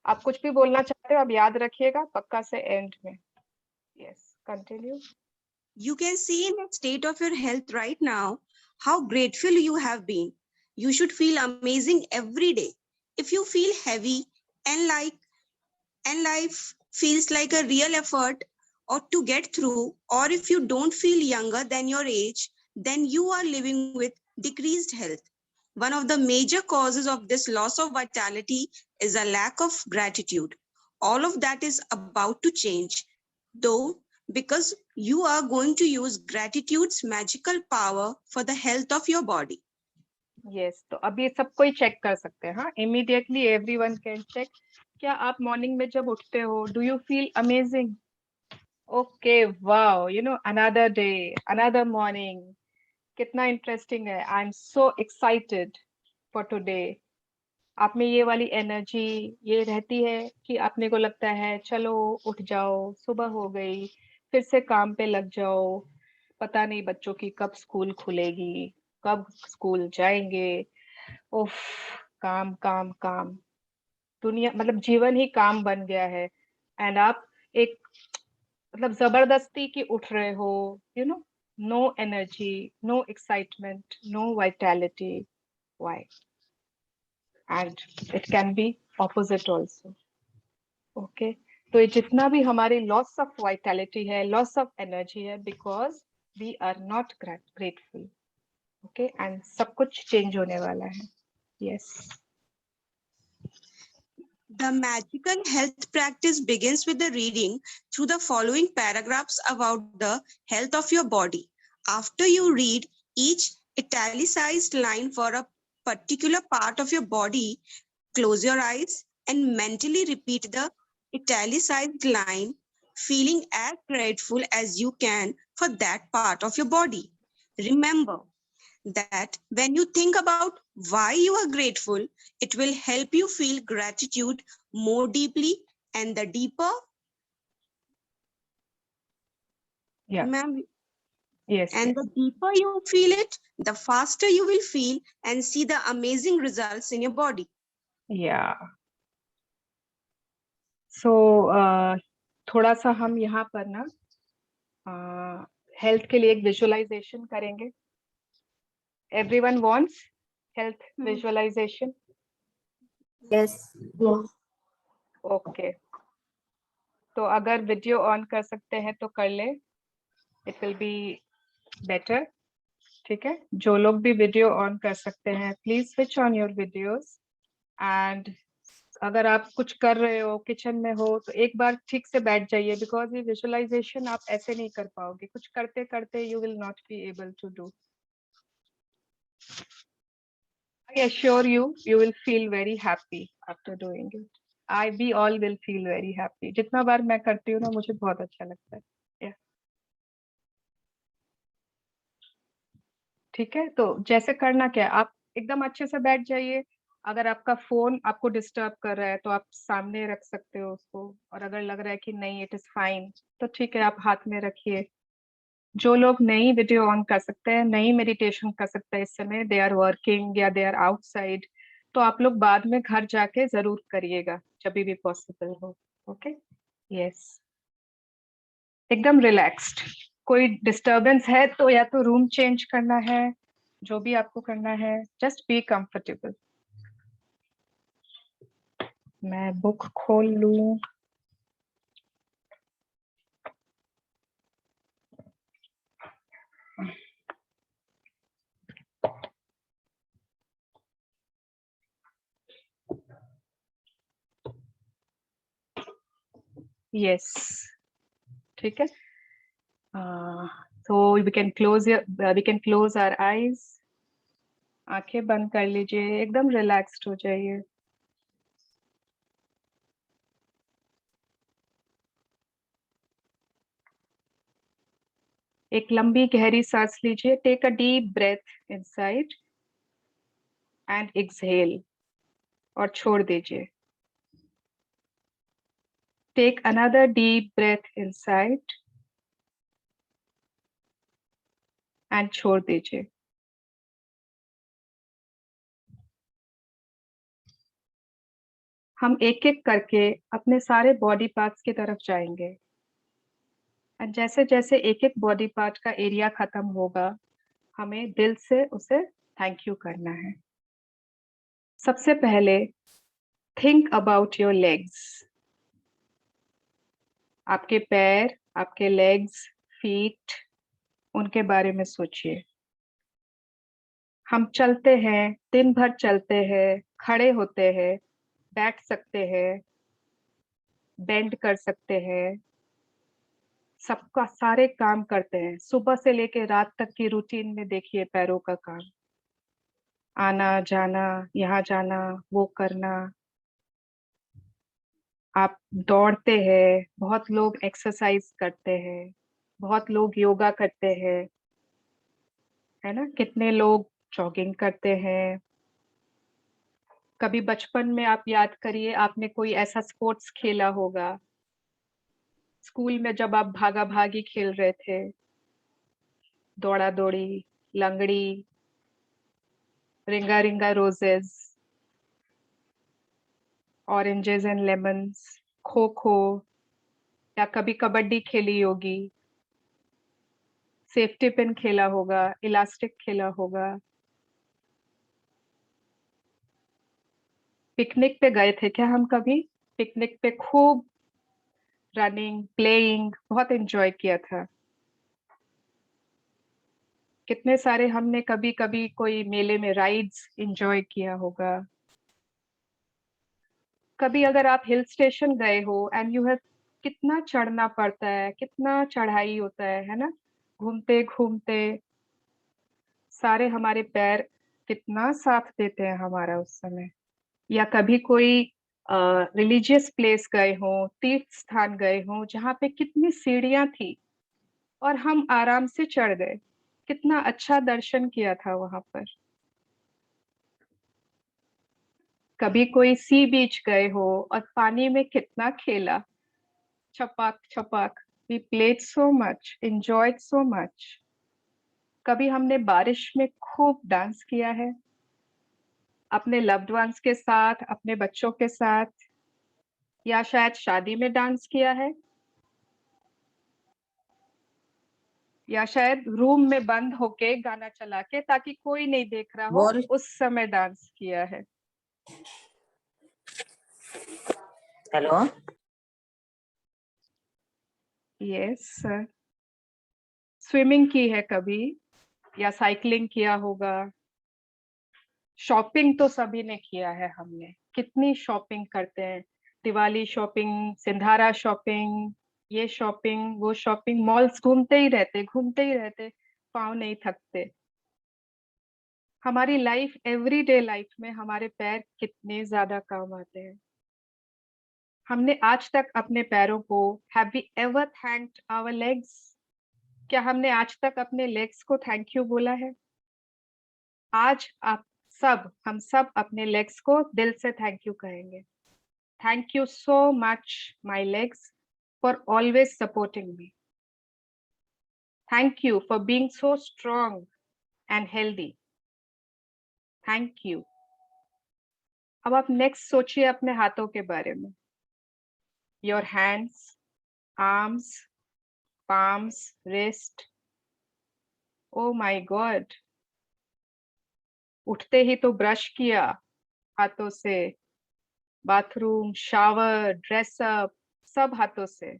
आप कुछ भी बोलना चाहते हो आप याद रखिएगा पक्का से एंड में। Yes continue. You can see in the state of your health right now how grateful you have been. You should feel amazing every day. If you feel heavy and life feels like a real effort or to get through, or if you don't feel younger than your age, then you are living with decreased health. One of the major causes of this loss of vitality is a lack of gratitude. All of that is about to change, though, because you are going to use gratitude's magical power for the health of your body. Yes तो अब ये सब कोई check कर सकते हैं। हाँ immediately everyone can check. क्या आप मॉर्निंग में जब उठते हो do you feel amazing? Okay wow, you know another day, another morning, कितना इंटरेस्टिंग है। I am so excited for today. आप में ये वाली एनर्जी ये रहती है कि आपने को लगता है चलो उठ जाओ, सुबह हो गई, फिर से काम पे लग जाओ। पता नहीं बच्चों की कब स्कूल खुलेगी, कब स्कूल जाएंगे। उफ, काम काम काम, दुनिया मतलब जीवन ही काम बन गया है। एंड आप एक मतलब जबरदस्ती की उठ रहे हो, you know, no energy, no excitement, no vitality. Why? And it can be opposite also. Okay, तो ये जितना भी हमारी लॉस ऑफ वाइटैलिटी है, लॉस ऑफ एनर्जी है, because we are not grateful. Okay, and सब कुछ चेंज होने वाला है। Yes The magical health practice begins with the reading through the following paragraphs about the health of your body. After you read each italicized line for a particular part of your body, close your eyes and mentally repeat the italicized line, feeling as grateful as you can for that part of your body. Remember that when you think about why you are grateful, it will help you feel gratitude more deeply, and the deeper, Yeah. ma'am, Yes, and yes. the deeper you feel it, the faster you will feel and see the amazing results in your body. Yeah. So थोड़ा सा हम यहाँ पर ना health के लिए एक visualisation करेंगे। Everyone wants health visualisation? Yes. Yes. Okay, तो अगर वीडियो ऑन कर सकते हैं तो कर ले, इट विल बी बेटर। ठीक है, जो लोग भी वीडियो ऑन कर सकते हैं please switch on your videos. And अगर आप कुछ कर रहे हो, किचन में हो, तो एक बार ठीक से बैठ जाइए, बिकॉज ये विजुअलाइजेशन आप ऐसे नहीं कर पाओगे, कुछ करते करते you will not be able to do. I assure you, you will feel very happy after doing it. We all will feel very happy. जितना बार मैं करती हूँ ना मुझे बहुत अच्छा लगता है। Yeah. ठीक है, तो जैसे करना क्या है, आप एकदम अच्छे से बैठ जाइए। अगर आपका फोन आपको डिस्टर्ब कर रहा है तो आप सामने रख सकते हो उसको, और अगर लग रहा है कि नहीं इट इज फाइन तो ठीक है आप हाथ में रखिए। जो लोग नहीं वीडियो ऑन कर सकते हैं, नहीं मेडिटेशन कर सकते हैं इस समय, दे आर वर्किंग या दे आर आउटसाइड, तो आप लोग बाद में घर जाके जरूर करिएगा जब भी पॉसिबल हो। ओके यस, एकदम रिलैक्स्ड। कोई डिस्टरबेंस है तो या तो रूम चेंज करना है, जो भी आपको करना है, जस्ट बी कंफर्टेबल। मैं बुक खोल लूं। यस ठीक है, so we can close our eyes. आंखें बंद कर लीजिए, एकदम रिलैक्स्ड हो जाइए। एक लंबी गहरी सांस लीजिए. Take a deep breath inside and exhale, और छोड़ दीजिए. Take another deep breath inside and छोड़ दीजिए. हम एक एक करके अपने सारे बॉडी पार्ट्स की तरफ जाएंगे. और जैसे जैसे एक एक बॉडी पार्ट का एरिया खत्म होगा, हमें दिल से उसे थैंक यू करना है. सबसे पहले थिंक अबाउट योर लेग्स. आपके पैर, आपके लेग्स, फीट, उनके बारे में सोचिए. हम चलते हैं, दिन भर चलते हैं, खड़े होते हैं, बैठ सकते हैं, बेंड कर सकते हैं, सबका सारे काम करते हैं. सुबह से लेके रात तक की रूटीन में देखिए पैरों का काम. आना जाना, यहाँ जाना, वो करना. आप दौड़ते हैं, बहुत लोग एक्सरसाइज करते हैं, बहुत लोग योगा करते हैं, है ना. कितने लोग जॉगिंग करते हैं. कभी बचपन में आप याद करिए, आपने कोई ऐसा स्पोर्ट्स खेला होगा. स्कूल में जब आप भागा भागी खेल रहे थे, दौड़ा दौड़ी, लंगड़ी, रिंगा रिंगा roses, oranges and lemons, kho kho, या कभी कबड्डी खेली होगी, सेफ्टी पिन खेला होगा, इलास्टिक खेला होगा. पिकनिक पे गए थे क्या हम कभी? पिकनिक पे खूब रनिंग, प्लेइंग, बहुत एंजॉय किया था. कितने सारे हमने कभी कभी कोई मेले में राइड्स एंजॉय किया होगा. कभी अगर आप हिल स्टेशन गए हो एंड यू हैव, कितना चढ़ना पड़ता है, कितना चढ़ाई होता है ना. घूमते घूमते सारे हमारे पैर कितना साथ देते हैं हमारा उस समय. या कभी कोई रिलीजियस प्लेस गए हो, तीर्थ स्थान गए हो, जहाँ पे कितनी सीढ़ियां थी और हम आराम से चढ़ गए. कितना अच्छा दर्शन किया था वहां पर. कभी कोई सी बीच गए हो और पानी में कितना खेला, छपाक छपाक. We played so much, enjoyed so much. कभी हमने बारिश में खूब डांस किया है, अपने लव्ड वंस के साथ, अपने बच्चों के साथ, या शायद शादी में डांस किया है, या शायद रूम में बंद होके गाना चला के, ताकि कोई नहीं देख रहा हो, बोल. उस समय डांस किया है. हेलो. Yes sir. स्विमिंग की है कभी, या साइकिलिंग किया होगा. शॉपिंग तो सभी ने किया है. हमने कितनी शॉपिंग करते हैं. दिवाली शॉपिंग, सिंधारा शॉपिंग, ये शॉपिंग, वो शॉपिंग, मॉल्स घूमते ही रहते, घूमते ही रहते, पाँव नहीं थकते. हमारी लाइफ, एवरीडे लाइफ में हमारे पैर कितने ज्यादा काम आते हैं. हमने आज तक अपने पैरों को, have we ever thanked our legs? क्या हमने आज तक अपने लेग्स को थैंक यू बोला है? आज हम सब अपने लेग्स को दिल से थैंक यू कहेंगे. Thank you so much my legs for always supporting me. Thank you for being so strong and healthy. Thank you. अब आप नेक्स्ट सोचिए अपने हाथों के बारे में. Your hands, arms, palms, wrist. Oh my God. उठते ही तो ब्रश किया हाथों से, बाथरूम, शावर, ड्रेसअप, सब हाथों से.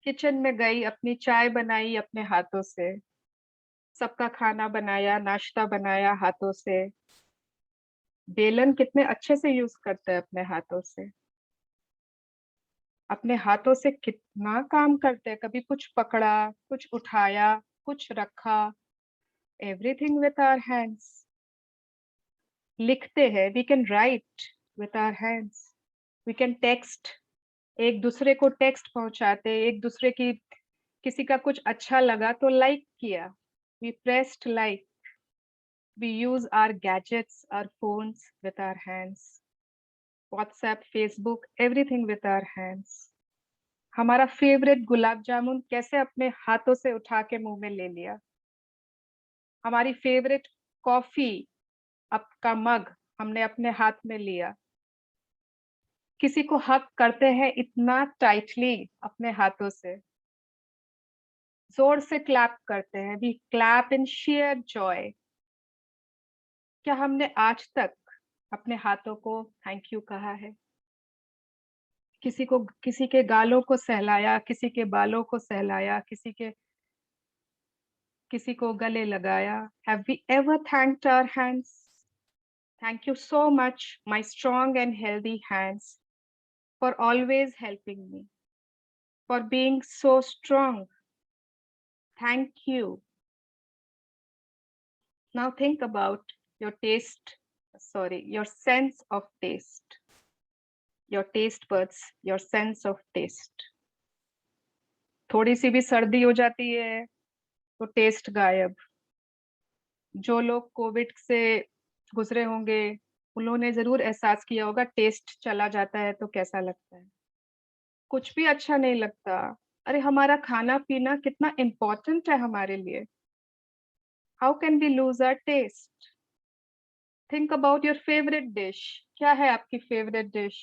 किचन में गई, अपनी चाय बनाई अपने हाथों से. सबका खाना बनाया, नाश्ता बनाया हाथों से. बेलन कितने अच्छे से यूज करते हैं अपने हाथों से. अपने हाथों से कितना काम करते हैं. कभी कुछ पकड़ा, कुछ उठाया, कुछ रखा. Everything with our hands. लिखते हैं, we can write with our hands. We can text, एक दूसरे को टेक्स्ट पहुंचाते, एक दूसरे की किसी का कुछ अच्छा लगा तो लाइक किया, we pressed like, we use our gadgets, our phones with our hands, WhatsApp, Facebook, everything with our hands. हमारा फेवरेट गुलाब जामुन कैसे अपने हाथों से उठा के मुंह में ले लिया, हमारी फेवरेट कॉफी का मग हमने अपने हाथ में लिया, किसी को हक करते हैं इतना टाइटली अपने हाथों से, जोर से क्लैप करते हैं, we clap in share joy. क्या हमने आज तक अपने हाथों को थैंक यू कहा है? किसी के गालों को सहलाया, किसी के बालों को सहलाया, किसी को गले लगाया। Have we ever thanked our hands? Thank you so much, my strong and healthy hands, for always helping me, for being so strong. Thank you. Now think about your your sense of taste. Your taste buds, your sense of taste. थोड़ी सी भी सर्दी हो जाती है तो test गायब। जो लोग कोविड से गुजरे होंगे उन्होंने जरूर एहसास किया होगा टेस्ट चला जाता है तो कैसा लगता है, कुछ भी अच्छा नहीं लगता। अरे हमारा खाना पीना कितना इम्पोर्टेंट है हमारे लिए। How can we lose our taste? Think about your favourite dish. क्या है आपकी फेवरेट डिश?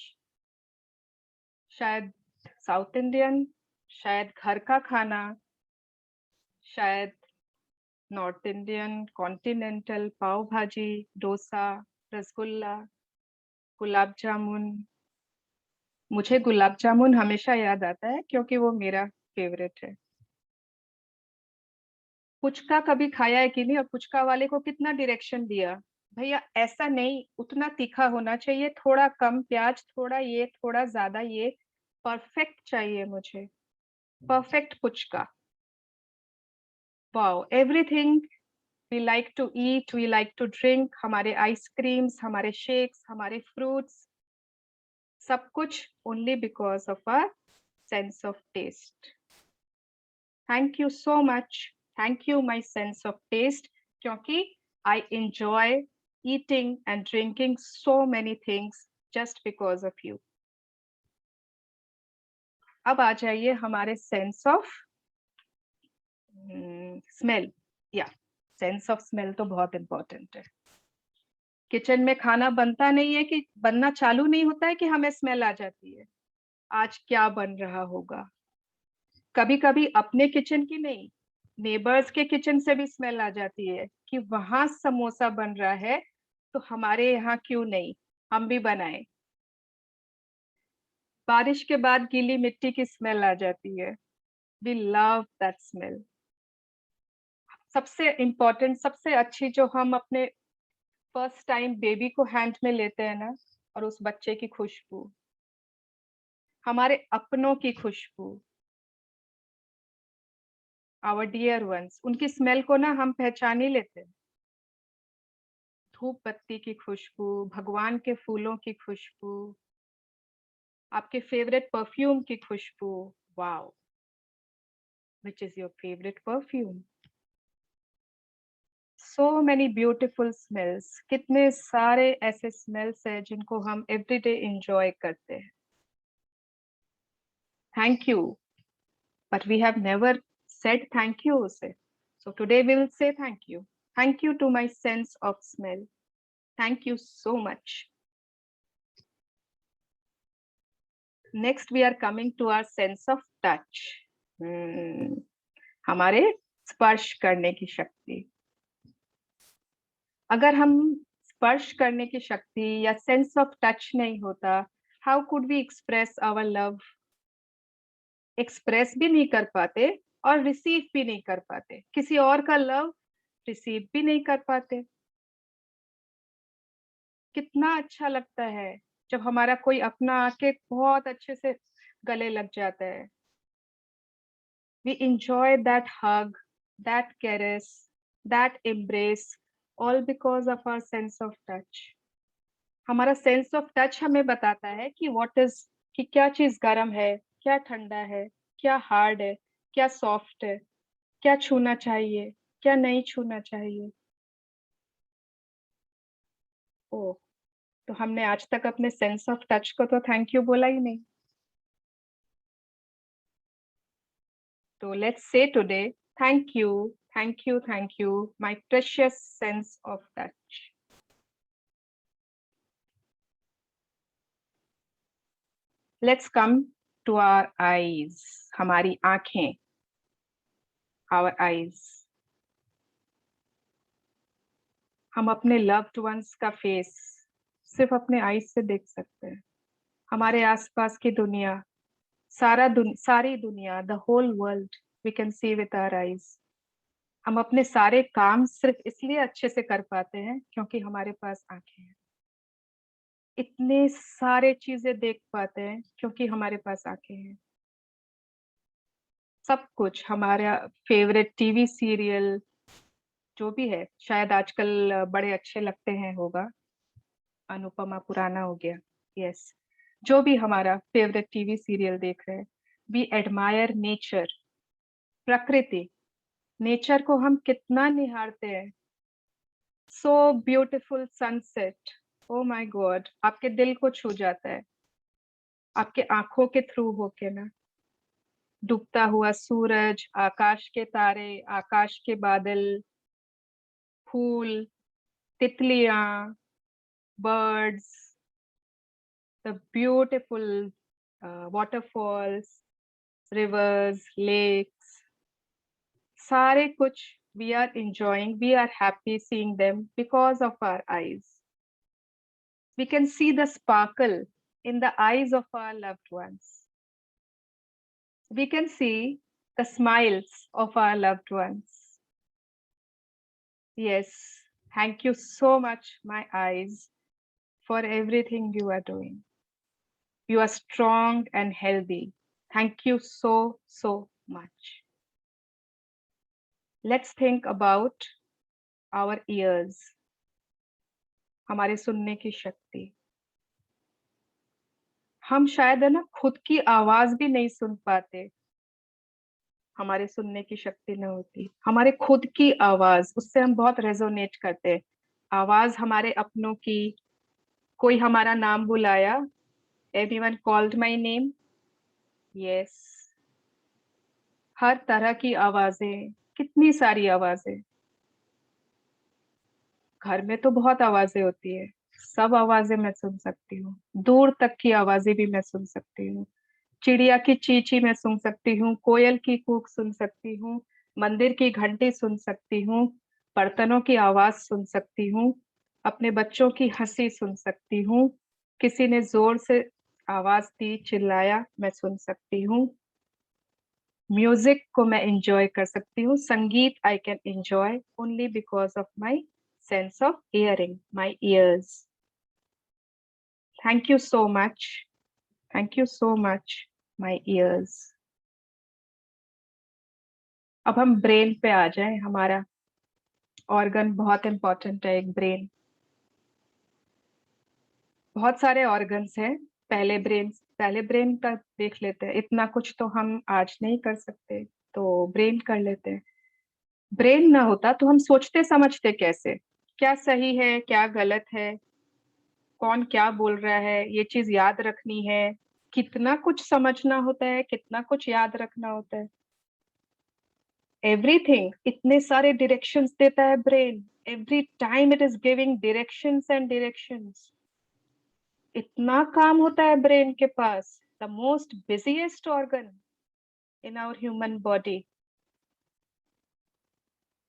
शायद साउथ इंडियन, शायद घर का खाना, शायद नॉर्थ इंडियन, कॉन्टिनेंटल, पाव भाजी, डोसा, रसगुल्ला, गुलाब जामुन। मुझे गुलाब जामुन हमेशा याद आता है क्योंकि वो मेरा फेवरेट है। पुचका कभी खाया है कि नहीं? और पुचका वाले को कितना डायरेक्शन दिया, भैया ऐसा नहीं, उतना तीखा होना चाहिए, थोड़ा कम प्याज, थोड़ा ये, थोड़ा ज्यादा ये, परफेक्ट चाहिए मुझे, perfect puchka. Wow, everything we like to eat, we like to drink, हमारे आइसक्रीम्स, हमारे शेक्स, हमारे फ्रूट्स, सब कुछ only because of our sense of taste. Thank you so much. Thank you, my sense of taste, क्योंकि I enjoy eating and drinking so many things just because of you. अब आ जाइए हमारे sense of smell. Yeah. Sense of smell तो बहुत important है। Kitchen में खाना बनता नहीं है कि बनना चालू नहीं होता है कि हमें स्मेल आ जाती है, आज क्या बन रहा होगा। कभी कभी अपने किचन की नहीं, नेबर्स के किचन से भी स्मेल आ जाती है कि वहां समोसा बन रहा है तो हमारे यहाँ क्यों नहीं, हम भी बनाएं। बारिश के बाद गीली मिट्टी की स्मेल आ जाती है, वी लव दैट स्मेल। सबसे इम्पोर्टेंट, सबसे अच्छी जो हम अपने फर्स्ट टाइम बेबी को हैंड में लेते हैं ना, और उस बच्चे की खुशबू, हमारे अपनों की खुशबू, आवर डियर वंस, उनकी स्मेल को ना हम पहचान ही लेते हैं। धूप बत्ती की खुशबू, भगवान के फूलों की खुशबू, आपके फेवरेट परफ्यूम की खुशबू। Wow, which is your favourite perfume? So many beautiful smells. कितने सारे ऐसे स्मेल्स हैं जिनको हम एवरीडे एंजॉय करते हैं। Thank you, but we have never said thank you. So today we will say thank you. Thank you to my sense of smell. Thank you so much. Next we are coming to our sense of touch. हमारे स्पर्श करने की शक्ति। अगर हम स्पर्श करने की शक्ति या सेंस ऑफ टच नहीं होता, how could we express our love? Express भी नहीं कर पाते और रिसीव भी नहीं कर पाते, किसी और का लव रिसीव भी नहीं कर पाते। कितना अच्छा लगता है जब हमारा कोई अपना आके बहुत अच्छे से गले लग जाता है। We enjoy that hug, that caress, that embrace, all because of our sense of touch. हमारा सेंस ऑफ टच हमें बताता है कि क्या चीज गर्म है, क्या ठंडा है, क्या हार्ड है, क्या सॉफ्ट है, क्या छूना चाहिए, क्या नहीं छूना चाहिए। ओ, तो हमने आज तक अपने सेंस ऑफ टच को तो थैंक यू बोला ही नहीं। तो let's say today thank you, thank you, thank you my precious sense of touch. Let's come to our eyes, हमारी आंखें, आवर आईज। हम अपने लव्ड वंस का फेस सिर्फ अपने आईज से देख सकते हैं। हमारे आसपास की दुनिया, सारी दुनिया, the whole world we can see with our eyes. हम अपने सारे काम सिर्फ इसलिए अच्छे से कर पाते हैं क्योंकि हमारे पास आंखें हैं। इतने सारे चीजें देख पाते हैं क्योंकि हमारे पास आंखें हैं। सब कुछ, हमारा फेवरेट टीवी सीरियल जो भी है, शायद आजकल बड़े अच्छे लगते हैं, होगा अनुपमा पुराना हो गया, यस, जो भी हमारा फेवरेट टीवी सीरियल देख रहे हैं, वी एडमायर नेचर, प्रकृति, नेचर को हम कितना निहारते हैं। So beautiful sunset, oh my God, आपके दिल को छू जाता है, आपके आंखों के थ्रू होके ना। डूबता हुआ सूरज, आकाश के तारे, आकाश के बादल, फूल, तितलियां, birds, the beautiful waterfalls, rivers, lakes, सारे कुछ we are enjoying, we are happy seeing them because of our eyes. We can see the sparkle in the eyes of our loved ones. We can see the smiles of our loved ones. Yes, thank you so much, my eyes, for everything you are doing. You are strong and healthy. Thank you so, so much. Let's think about our ears, हमारे सुनने की शक्ति। हम शायद है ना खुद की आवाज भी नहीं सुन पाते, हमारे सुनने की शक्ति न होती। हमारे खुद की आवाज, उससे हम बहुत रेजोनेट करते हैं। आवाज हमारे अपनों की, कोई हमारा नाम बुलाया, everyone called my name, yes, हर तरह की आवाजें, कितनी सारी आवाजें। घर में तो बहुत आवाजें होती है, सब आवाजें मैं सुन सकती हूँ, दूर तक की आवाजें भी मैं सुन सकती हूँ। चिड़िया की चींची मैं सुन सकती हूँ, कोयल की कूक सुन सकती हूँ, मंदिर की घंटी सुन सकती हूँ, बर्तनों की आवाज सुन सकती हूँ, अपने बच्चों की हंसी सुन सकती हूँ, किसी ने जोर से आवाज दी, चिल्लाया, मैं सुन सकती हूँ। म्यूजिक को मैं एंजॉय कर सकती हूँ, संगीत I can enjoy only because of my sense of hearing, my ears. Thank you so much. Thank you so much, my ears. अब हम ब्रेन पे आ जाएं। हमारा ऑर्गन बहुत इंपॉर्टेंट है, एक ब्रेन। बहुत सारे ऑर्गन्स हैं, पहले ब्रेन का देख लेते हैं। इतना कुछ तो हम आज नहीं कर सकते, तो ब्रेन कर लेते हैं। ब्रेन ना होता तो हम सोचते समझते कैसे, क्या सही है, क्या गलत है, कौन क्या बोल रहा है, ये चीज याद रखनी है, कितना कुछ समझना होता है, कितना कुछ याद रखना होता है। एवरीथिंग, इतने सारे डायरेक्शंस देता है brain, every time it is giving directions and directions. इतना काम होता है ब्रेन के पास, the most busiest organ in our human body,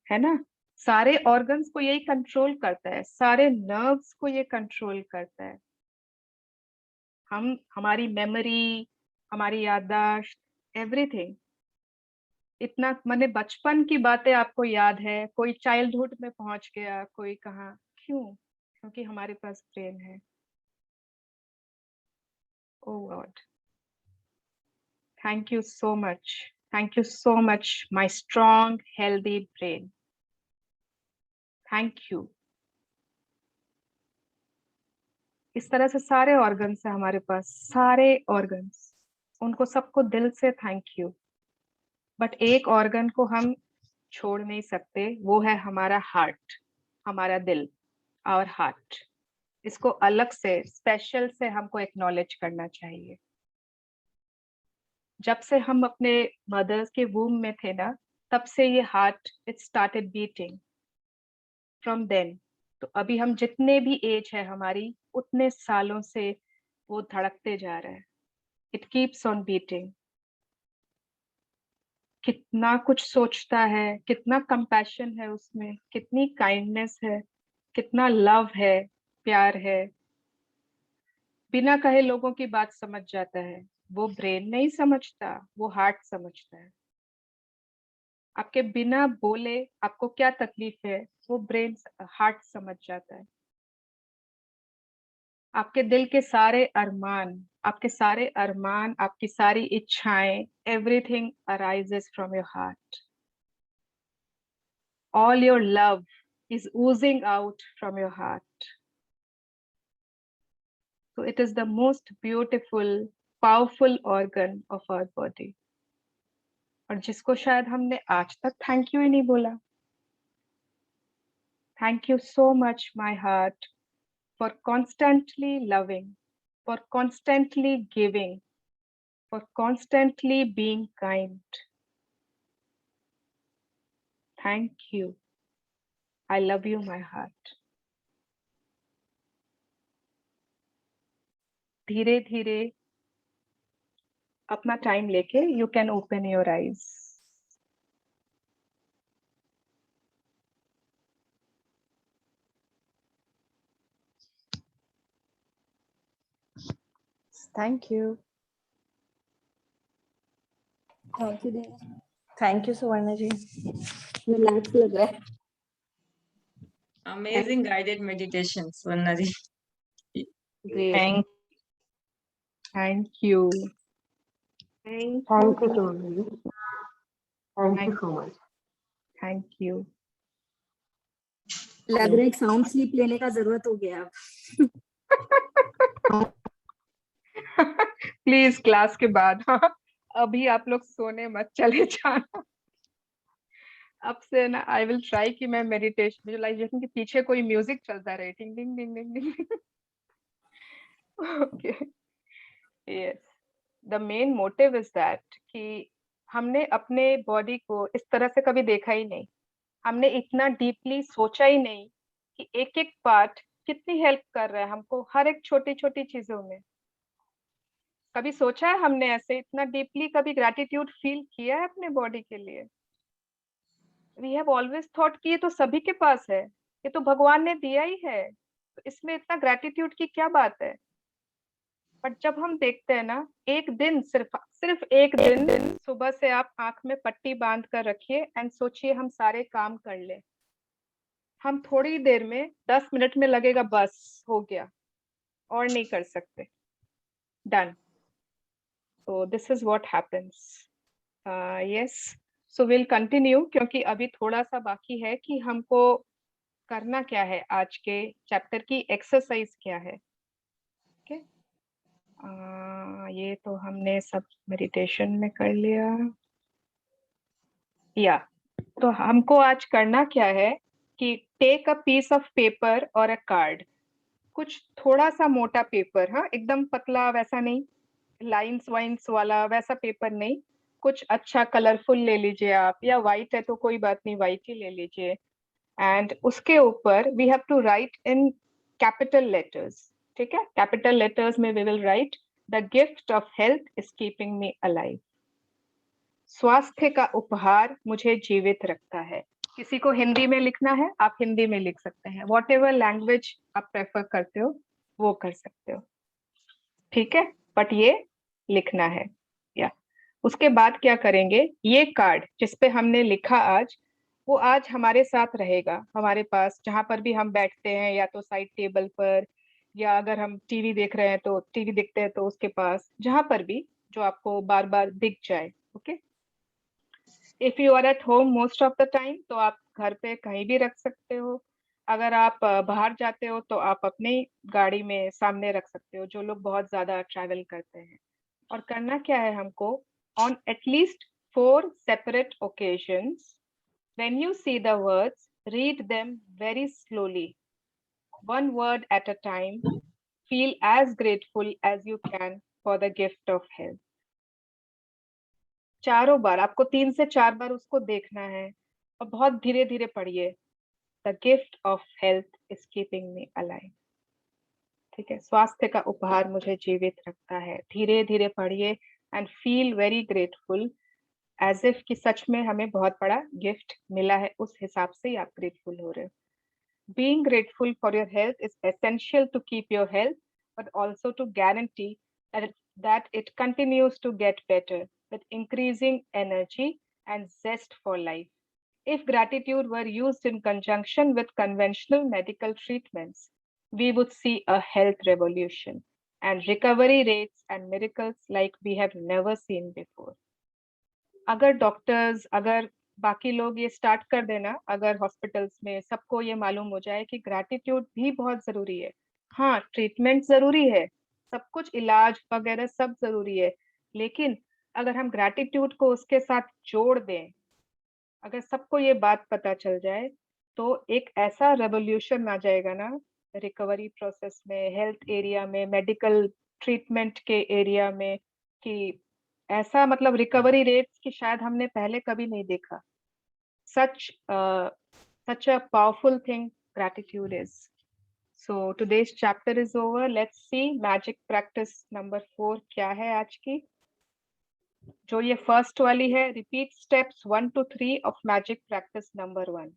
है ना। सारे ऑर्गन्स को यही कंट्रोल करता है, सारे नर्व्स को ये कंट्रोल करता है। हमारी मेमोरी, हमारी याददाश्त, एवरीथिंग। इतना, मैंने बचपन की बातें आपको याद है, कोई चाइल्डहुड में पहुंच गया, कोई कहाँ, क्यों? क्योंकि हमारे पास ब्रेन है। Oh god, thank you so much, thank you so much my strong healthy brain, thank you. इस तरह से सारे ऑर्गन्स है हमारे पास, सारे ऑर्गन्स, उनको सबको दिल से थैंक यू। बट एक ऑर्गन को हम छोड़ नहीं सकते, वो है हमारा हार्ट, हमारा दिल, और हार्ट। इसको अलग से स्पेशल से हमको एक्नॉलेज करना चाहिए। जब से हम अपने मदर्स के वूम में थे ना, तब से ये heart it started beating from then. तो अभी हम जितने भी एज है हमारी, उतने सालों से वो धड़कते जा रहा है। It keeps on beating. कितना कुछ सोचता है, कितना कंपैशन है उसमें, कितनी काइंडनेस है, कितना लव है, प्यार है। बिना कहे लोगों की बात समझ जाता है। वो ब्रेन नहीं समझता, वो हार्ट समझता है। आपके बिना बोले आपको क्या तकलीफ है, वो ब्रेन हार्ट समझ जाता है। आपके दिल के सारे अरमान, आपके सारे अरमान, आपकी सारी इच्छाएं, everything arises from your heart. All your love is oozing out from your heart. So it is the most beautiful, powerful organ of our body. और जिसको शायद हमने आज तक थैंक यू ही नहीं बोला। Thank you so much, my heart, for constantly loving, for constantly giving, for constantly being kind. Thank you. I love you, my heart. धीरे धीरे अपना टाइम लेके you can open your eyes. Thank you. Thank you दीदी। Thank you, Suvarna ji. Relax लग रहा है। Amazing guided meditation, Swarna ji. Great. Thank you. Thank Thank you you. so much. Thank you so much. Thank you. लग रहा है एक sound sleep लेने का जरूरत हो गया अब। प्लीज क्लास के बाद, हाँ, अभी आप लोग सोने मत चले जाना। अब से ना आई विल ट्राई कि मैं मेडिटेशन, विजुअलाइजेशन के पीछे कोई म्यूजिक चलता रहे, टिंग टिंग टिंग टिंग टिंग। Okay, yes, the main motive is that कि हमने अपने बॉडी को इस तरह से कभी देखा ही नहीं। हमने इतना डीपली सोचा ही नहीं कि एक एक पार्ट कितनी हेल्प कर रहा है हमको हर एक छोटी छोटी चीजों में। कभी सोचा है हमने ऐसे इतना डीपली, कभी ग्रैटिट्यूड फील किया है अपने बॉडी के लिए? वी हैव ऑलवेज थॉट कि ये तो सभी के पास है, ये तो भगवान ने दिया ही है, तो इसमें इतना ग्रैटिट्यूड की क्या बात है। बट जब हम देखते हैं ना, एक दिन, सिर्फ एक दिन सुबह से आप आंख में पट्टी बांध कर रखिए एंड सोचिए हम सारे काम कर ले। हम थोड़ी देर में 10 मिनट में लगेगा बस हो गया, और नहीं कर सकते, done. So this is what happens. Yes, so we'll continue क्योंकि अभी थोड़ा सा बाकी है कि हमको करना क्या है, आज के चैप्टर की एक्सरसाइज क्या है। ओके, ये तो हमने सब मेडिटेशन में कर लिया। या तो हमको आज करना क्या है कि take a piece of paper और अ कार्ड। कुछ थोड़ा सा मोटा पेपर, हाँ, एकदम पतला वैसा नहीं, लाइंस वाइंस वाला वैसा पेपर नहीं, कुछ अच्छा कलरफुल ले लीजिए आप, या व्हाइट है तो कोई बात नहीं, व्हाइट ही ले लीजिए। एंड उसके ऊपर we have to write in capital letters, ठीक है? कैपिटल लेटर्स में we will write the gift of health is keeping me alive. स्वास्थ्य का उपहार मुझे जीवित रखता है। किसी को हिंदी में लिखना है, आप हिंदी में लिख सकते हैं, वॉट एवर लैंग्वेज आप प्रेफर करते हो वो कर सकते हो, ठीक है? बट ये लिखना है। या उसके बाद क्या करेंगे, ये कार्ड जिसपे हमने लिखा आज, वो आज हमारे साथ रहेगा, हमारे पास जहां पर भी हम बैठते हैं, या तो साइड टेबल पर, या अगर हम टीवी देख रहे हैं तो टीवी देखते हैं तो उसके पास, जहां पर भी जो आपको बार बार दिख जाए। Okay, if you are at home most of the time तो आप घर पे कहीं भी रख सकते हो। अगर आप बाहर जाते हो तो आप अपनी गाड़ी में सामने रख सकते हो, जो लोग बहुत ज्यादा ट्रैवल करते हैं। और करना क्या है हमको, on at least 4 separate occasions. When you see the words, read them very slowly, one word at a time. Feel as grateful as you can for the gift of health. चारों बार आपको 3 से 4 बार उसको देखना है और बहुत धीरे धीरे पढ़िए. The gift of health is keeping me alive. ठीक है, स्वास्थ्य का उपहार मुझे जीवित रखता है. धीरे धीरे पढ़िए and feel very grateful as if कि सच में हमें बहुत बड़ा गिफ्ट मिला है, उस हिसाब से ही आप ग्रेटफुल हो रहे हो. Being grateful for your health is essential to keep your health, but also to guarantee that it continues to get better with increasing energy and zest for life. If gratitude were used in conjunction with conventional medical treatments, we would see a health revolution and recovery rates and miracles like we have never seen before. अगर doctors, अगर बाकी लोग ये start कर देना, अगर hospitals में सबको ये मालूम हो जाए कि ग्रैटिट्यूड भी बहुत जरूरी है. हाँ, ट्रीटमेंट जरूरी है, सब कुछ इलाज वगैरह सब जरूरी है, लेकिन अगर हम ग्रैटिट्यूड को उसके साथ जोड़ दें, अगर सबको ये बात पता चल जाए, तो एक ऐसा रेवोल्यूशन आ जाएगा ना रिकवरी प्रोसेस में, हेल्थ एरिया में, मेडिकल ट्रीटमेंट के एरिया में, कि ऐसा मतलब रिकवरी रेट्स की शायद हमने पहले कभी नहीं देखा. such a powerful thing gratitude is. So today's chapter is over. Let's see magic practice number 4 क्या है आज की. जो ये फर्स्ट वाली है, repeat steps 1 to 3 of magic practice number 1.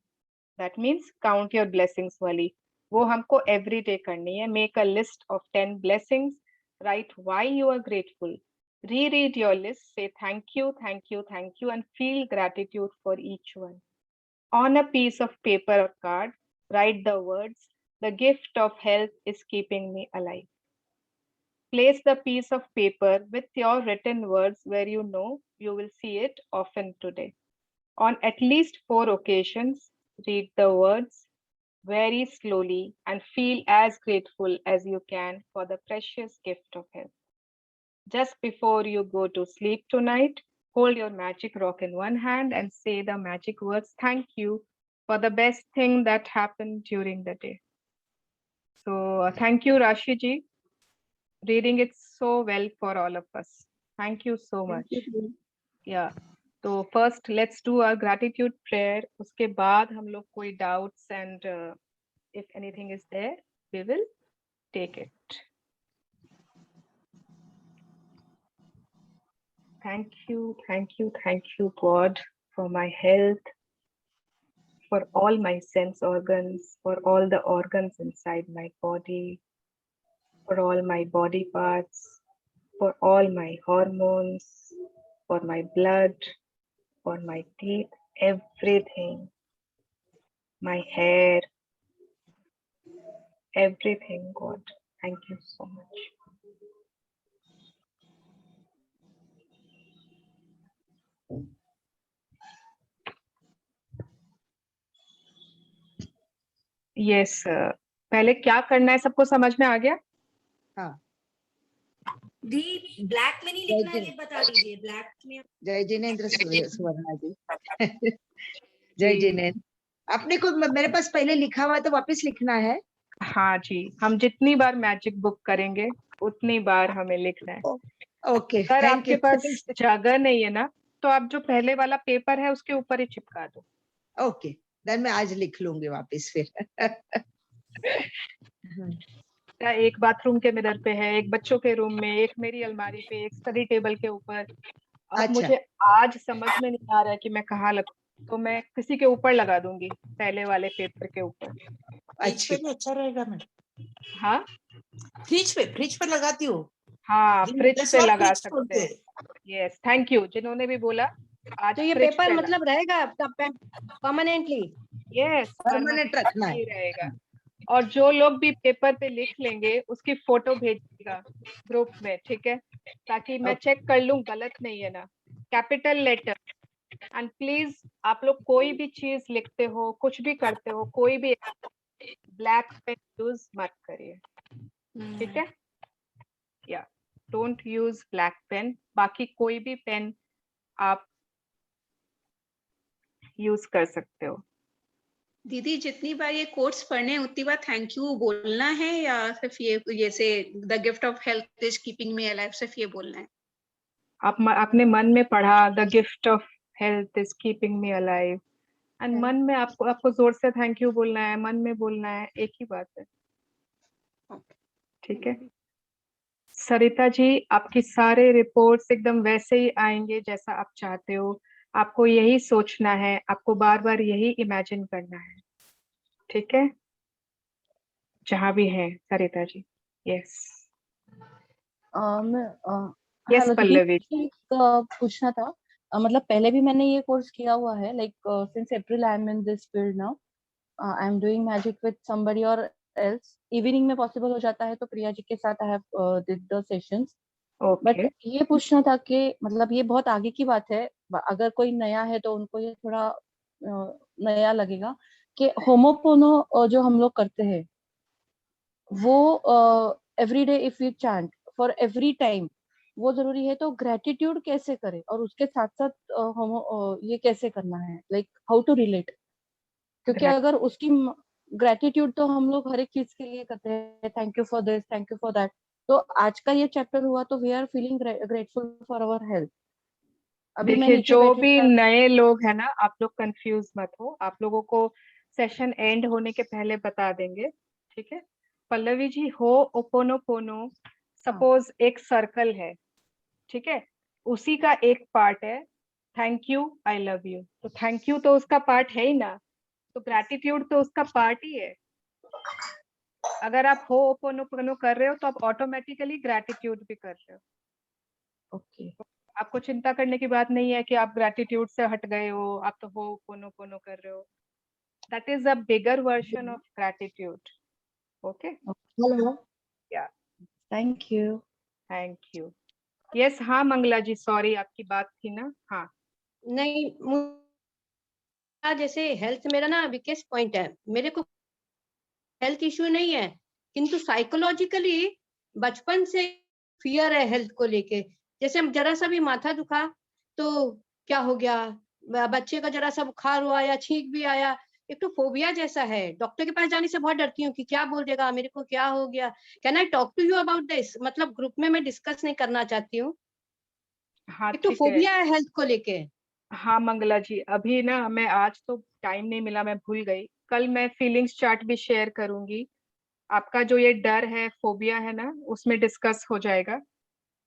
That means count your blessings वाली, वो हमको every day करनी है. Make a list of 10 blessings. Write why you are grateful. Reread your list, say thank you, thank you, thank you, and feel gratitude for each one. On a piece of paper or card, write the words, the gift of health is keeping me alive. Place the piece of paper with your written words where you know you will see it often today. On at least 4 occasions, read the words very slowly and feel as grateful as you can for the precious gift of health. Just before you go to sleep tonight, hold your magic rock in one hand and say the magic words, thank you for the best thing that happened during the day. So thank you, Rashi ji, reading it so well for all of us. Thank you so much. Yeah. So first let's do our gratitude prayer. उसके बाद हम लोग कोई doubts and if anything is there, we will take it. Thank you, thank you, thank you, God, for my health, for all my sense organs, for all the organs inside my body, for all my body parts, for all my hormones, for my blood, for my teeth, everything, my hair, everything, God. Thank you so much. Yes, पहले क्या करना है सबको समझ में आ गया? हाँ. दी black में नहीं लिखना है, ये बता दीजिए. ब्लैक में जय जिनेंद्र सुवर्णा जी. जय जिनेंद्र. आपने को मेरे पास पहले लिखा हुआ तो वापस लिखना है. हाँ जी, हम जितनी बार मैजिक बुक करेंगे उतनी बार हमें लिखना है. ओके, सर आपके पास जगह नहीं है ना, तो आप जो पहले वाला पेपर है उसके ऊपर ही चिपका दो. ओके, देन मैं आज लिख लूंगी वापस फिर. एक बाथरूम के मिरर पे है, एक बच्चों के रूम में, एक मेरी अलमारी पे, एक स्टडी टेबल के ऊपर. अब मुझे आज समझ में नहीं आ रहा है कि मैं कहाँ लगूं, तो मैं किसी के ऊपर लगा दूंगी, पहले वाले पेपर के ऊपर. अच्छा रहेगा मैडम. हाँ, फ्रिज पे लगाती हूँ. हाँ, फ्रिज पे लगा सकते हैं. यस, थैंक यू जिन्होंने भी बोला. आज तो ये पेपर मतलब रहेगा आपका परमानेंटली? यस, परमानेंट रखना है रहेगा. और जो लोग भी पेपर पे लिख लेंगे उसकी फोटो भेजिएगा ग्रुप में, ठीक है, ताकि मैं चेक कर लूं गलत नहीं है ना. Capital letter. एंड प्लीज आप लोग कोई भी चीज लिखते हो, कुछ भी करते हो, कोई भी ब्लैक पेन यूज मत करिए, ठीक है. या डोंट यूज ब्लैक पेन. बाकी कोई भी पेन आप यूज कर सकते हो। दीदी जितनी बार ये कोट्स पढ़ने हैं उतनी बार थैंक यू बोलना है या सिर्फ ये जैसे the gift of health is keeping me alive सिर्फ ये बोलना है? अपने मन में पढ़ा the gift of health is keeping me alive and Okay. मन में आपको जोर से थैंक यू बोलना है, मन में बोलना है, एक ही बात है। ठीक है सरिता जी, आपकी सारे रिपोर्ट्स एकदम वैसे ही आएंगे जैसा आप चाहते हो। आपको यही सोचना है, आपको बार बार यही इमेजिन करना है। ठीक है, जहां भी है Sarita ji. Yes yes hello दीदी, पल्लवी। मुझे एक पूछना था। मतलब पहले भी मैंने ये कोर्स किया हुआ है, like since April I am in this field now. I am doing magic with somebody और एल्स। इवनिंग में पॉसिबल हो जाता है तो प्रिया जी के साथ I have did the sessions. But okay ये पूछना था कि मतलब ये बहुत आगे की बात है, अगर कोई नया है तो उनको ये थोड़ा नया लगेगा कि होमोपोनो जो हम लोग करते हैं वो every day if you chant for every time, वो जरूरी है। तो ग्रेटिट्यूड कैसे करें और उसके साथ साथ ये कैसे करना है, लाइक हाउ टू रिलेट? क्योंकि अगर उसकी ग्रेटिट्यूड तो हम लोग हर एक चीज के लिए करते हैं, thank you for this, thank you for that. तो आज का ये चैप्टर हुआ तो we are feeling grateful for our health. अभी मैं देखिए नीचे जो बैठी भी थी। नए लोग हैं ना, आप लोग कंफ्यूज मत हो, आप लोगों को सेशन एंड होने के पहले बता देंगे। ठीक है पल्लवी जी, हो ओपोनोपोनो सपोज एक सर्कल है, ठीक है, उसी का एक पार्ट है thank you I love you. तो थैंक यू तो उसका पार्ट है ही ना, तो ग्रैटिट्यूड तो उसका पार्ट ही है। अगर आप हो ओपोनोपोनो कर रहे हो तो आप ऑटोमेटिकली ग्रैटिट्यूड भी कर रहे हो। ओके आपको चिंता करने की बात नहीं है कि आप ग्रैटिट्यूड से हट गए हो, आप तो हो ओपोनोपोनो कर रहे हो। That is a bigger version of gratitude. Okay hello, yeah thank you. Thank you. Yes हाँ मंगला जी, सॉरी आपकी बात थी ना। हाँ नहीं, जैसे हेल्थ मेरा ना वीकेस्ट पॉइंट है। मेरे को हेल्थ इश्यू नहीं है, किंतु साइकोलॉजिकली बचपन से फियर है हेल्थ को लेके। जैसे जरा सा भी माथा दुखा तो क्या हो गया, बच्चे का जरा सा बुखार हुआ या छींक भी आया, एक तो फोबिया जैसा है। डॉक्टर के पास जाने से बहुत डरती हूँ कि क्या बोल देगा, मेरे को क्या हो गया। Can I talk to you about this? मतलब ग्रुप में मैं डिस्कस नहीं करना चाहती हूँ, हाँ एक तो ठीक है। फोबिया है हेल्थ को लेके। हाँ मंगला जी, अभी ना मैं आज तो टाइम नहीं मिला, मैं भूल गई। कल मैं फीलिंग्स चार्ट भी शेयर करूंगी। आपका जो ये डर है, फोबिया है ना, उसमें डिस्कस हो जाएगा।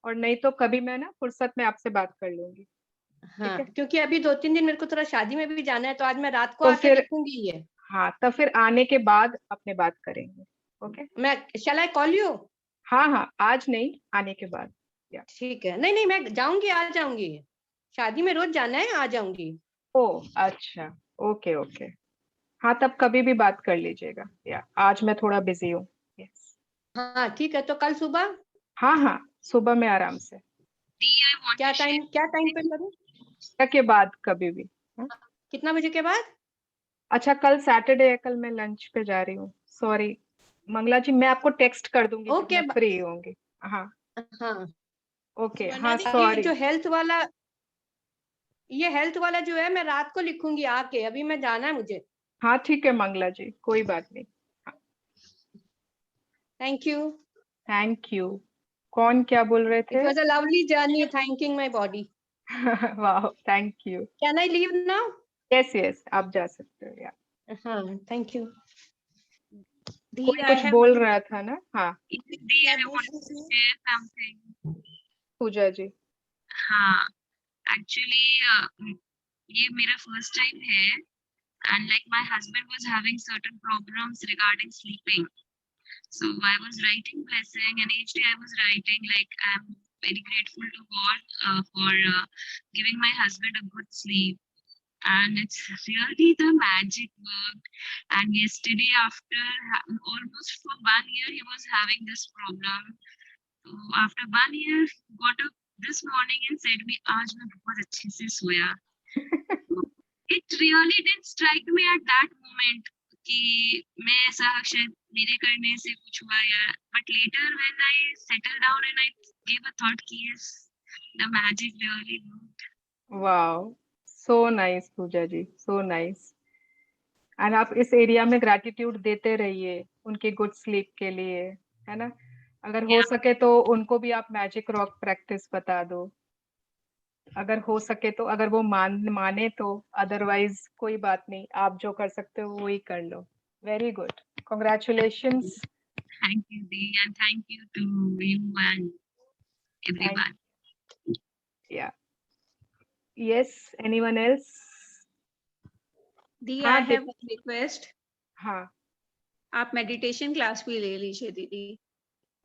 और नहीं तो कभी मैं ना फुर्सत में आपसे बात कर लूंगी। ठीक हाँ, है क्योंकि अभी 2-3 दिन मेरे को थोड़ा शादी में भी जाना है, तो आज मैं रात को तो आके फिर लिखूंगी ये। हाँ, तो फिर आने के बाद अपने बात करेंगे। ओके मैं शैल आई कॉल यू? हाँ हाँ, आज नहीं, आने के बाद। या ठीक है, नहीं नहीं मैं जाऊंगी, आ जाऊंगी। शादी में रोज जाना है, आ जाऊंगी। ओ अच्छा, ओके ओके। हाँ तब कभी भी बात कर लीजिएगा, या आज मैं थोड़ा बिजी हूँ। यस हाँ ठीक है, तो कल सुबह हाँ हाँ, सुबह में आराम से। क्या टाइम पे करूँ? के बाद कभी भी। हाँ? कितना बजे के बाद? अच्छा कल सैटरडे है, कल मैं लंच पे जा रही हूँ, सॉरी। मंगला जी मैं आपको टेक्स्ट कर दूंगी जब ओके मैं फ्री होंगी। हाँ हाँ, ओके सुवर्णा हाँ दी, ये सॉरी। जो हेल्थ वाला जो है मैं रात को लिखूंगी आके, अभी मैं जाना है मुझे। हाँ ठीक है मंगला जी, कोई बात नहीं। Thank you. Thank you. कौन क्या बोल रहे इट थे? Was a lovely journey, thanking my body. वाह thank you. Can I leave now? Yes yes, आप जा सकते हो यार। हाँ, थैंक यू। कोई कुछ बोल रहा था ना। हाँ पूजा जी। हाँ एक्चुअली ये मेरा फर्स्ट टाइम है and like my husband was having certain problems regarding sleeping, so I was writing blessing and each day I was writing like I'm very grateful to God for giving my husband a good sleep, and it's really the magic work. And yesterday after almost for 1 year he was having this problem, so after 1 year got up this morning and said me आज मैं बहुत अच्छे से सोया. It really didn't strike me at that moment कि मैं ऐसा शायद मेरे करने से कुछ हुआ या, but later when I settled down and I gave a thought कि yes, the magic really worked. Wow so nice Puja ji, so nice. And आप इस एरिया में ग्रैटिट्यूड देते रहिए उनके गुड स्लीप के लिए, है ना? अगर हो सके तो उनको भी आप मैजिक रॉक प्रैक्टिस बता दो, अगर हो सके तो, अगर वो माने तो, अदरवाइज कोई बात नहीं, आप जो कर सकते हो वही कर लो. Very good, congratulations. Thank you, Dee, and thank you to you and everyone. Yeah. Yes, anyone else? दी हाँ, आई हैव दीपक. रिक्वेस्ट, हाँ. आप मेडिटेशन क्लास भी ले लीजिए दीदी.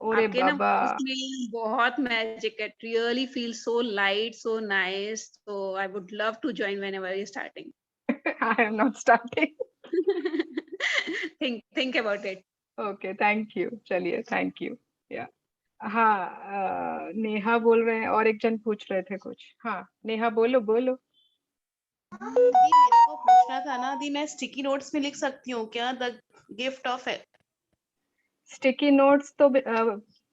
ओरे आपके ना बाबा. voice में बहुत मैजिक है, really feel so light, so nice, so I would love to join whenever you starting. I am not starting. think about it. Okay, thank you. चलिए, thank you. Yeah. हाँ, नेहा बोल रहे हैं और एक जन पूछ रहे थे कुछ. हाँ, नेहा बोलो बोलो. दी मेरे को पूछना था ना दी, मैं स्टिकी नोट्स में लिख सकती हूँ क्या the gift of it? Sticky notes तो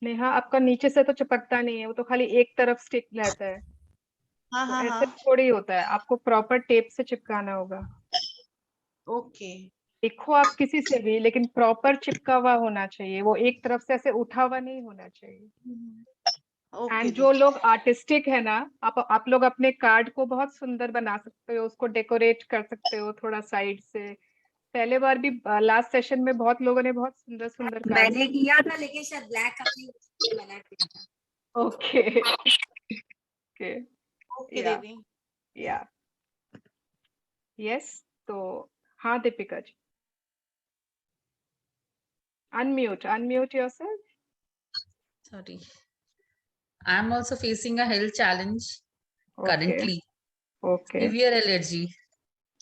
नेहा आपका नीचे से तो चिपकता नहीं है, वो तो खाली एक तरफ स्टिक रहता है. हाँ तो हाँ ऐसे हाँ. थोड़ी होता है, आपको प्रॉपर टेप से चिपकाना होगा. ओके. लिखो आप किसी से भी, लेकिन प्रॉपर चिपका हुआ होना चाहिए, वो एक तरफ से ऐसे उठा हुआ नहीं होना चाहिए. ओके एंड जो लोग आर्टिस्टिक है ना, आप लोग अपने कार्ड को बहुत सुंदर बना सकते हो, उसको डेकोरेट कर सकते हो थोड़ा साइड से. पहले बार भी लास्ट सेशन में बहुत लोगों ने बहुत सुंदर सुंदर कार्ड. मैंने किया था लेकिन शायद ब्लैक अपनी मना किया था. Okay okay. ओके या दीदी. या यस. तो हाँ Deepika ji, unmute yourself. Sorry. I'm also facing a health challenge currently. Okay. Severe allergy.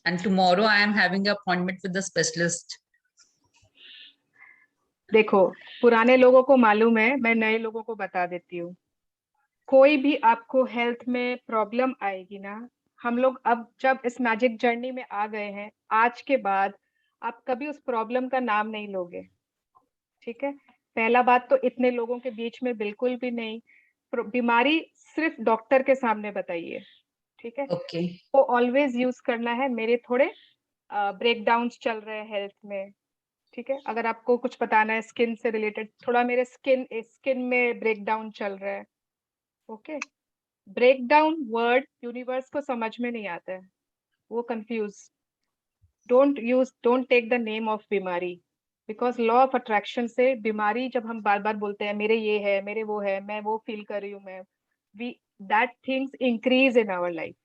And tomorrow I am having an appointment with the specialist. देखो, पुराने लोगों को मालूम है, मैं नए लोगों को बता देती हूँ. कोई भी आपको हेल्थ में प्रॉब्लम आएगी ना, हम लोग अब जब इस मैजिक जर्नी में आ गए हैं, आज के बाद आप कभी उस प्रॉब्लम का नाम नहीं लोगे. ठीक है? पहला बात तो इतने लोगों के बीच में बिल्कुल भी नहीं. बीमारी सिर्फ डॉक्टर के सामने बताइए. ठीक है? Okay. वो ऑलवेज यूज करना है. मेरे थोड़े ब्रेकडाउन्स चल रहे हैं हेल्थ में. ठीक है? अगर आपको कुछ बताना है स्किन से रिलेटेड, थोड़ा मेरे स्किन में ब्रेकडाउन चल रहा है. ओके. ब्रेकडाउन वर्ड यूनिवर्स को समझ में नहीं आता है, वो confuse. Don't take the name of बीमारी, बिकॉज लॉ ऑफ अट्रैक्शन से बीमारी जब हम बार बार बोलते हैं मेरे ये है, मेरे वो है, मैं वो फील कर रही हूँ, मैं we that things increase in our life.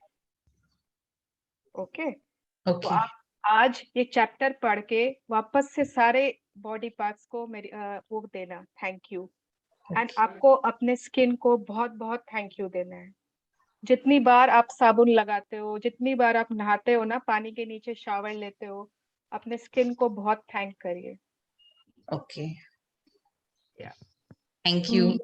Okay. तो आप आज ये चैप्टर पढ़ के वापस से सारे बॉडी पार्ट्स को मेरी वो देना थैंक यू. एंड आपको अपने स्किन को बहुत बहुत थैंक यू देना है. जितनी बार आप साबुन लगाते हो, जितनी बार आप नहाते हो ना, पानी के नीचे शावर लेते हो, अपने स्किन को बहुत थैंक करिए. Okay. Yeah. Thank you.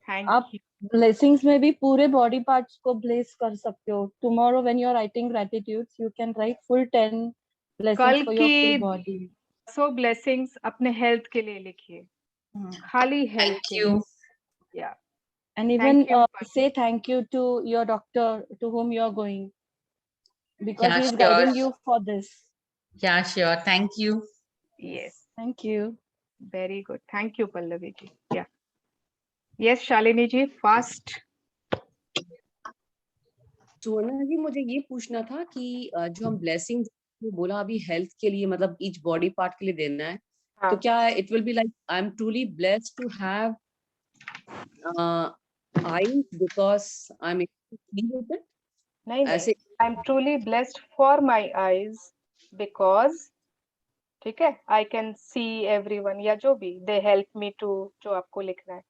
आप ब्लेसिंग्स में भी पूरे बॉडी पार्ट्स को ब्लेस कर सकते हो. Tomorrow when you are writing gratitudes, you can write full 10 blessings for your full body. So blessings अपने हेल्थ के लिए लिखिए, खाली हेल्थ Thank के you. लिए. या And even say thank you to your doctor to whom you are going, because Yeah, he is sure. guiding you for this. Yeah, sure. Thank you. yes, Thank you. very good. Thank you Pallavi ji. Yeah. Yes, Shalini ji, fast. सुवर्णा जी, मुझे ये पूछना था कि जो हम blessing बोला अभी health के लिए, मतलब ईच बॉडी पार्ट के लिए देना है, तो क्या it will be like I am truly blessed to have eyes because I'm able to see with it? नहीं ऐसे I'm truly blessed for my eyes because ठीक है, I can see everyone या जो भी, they help me to, जो आपको लिखना है.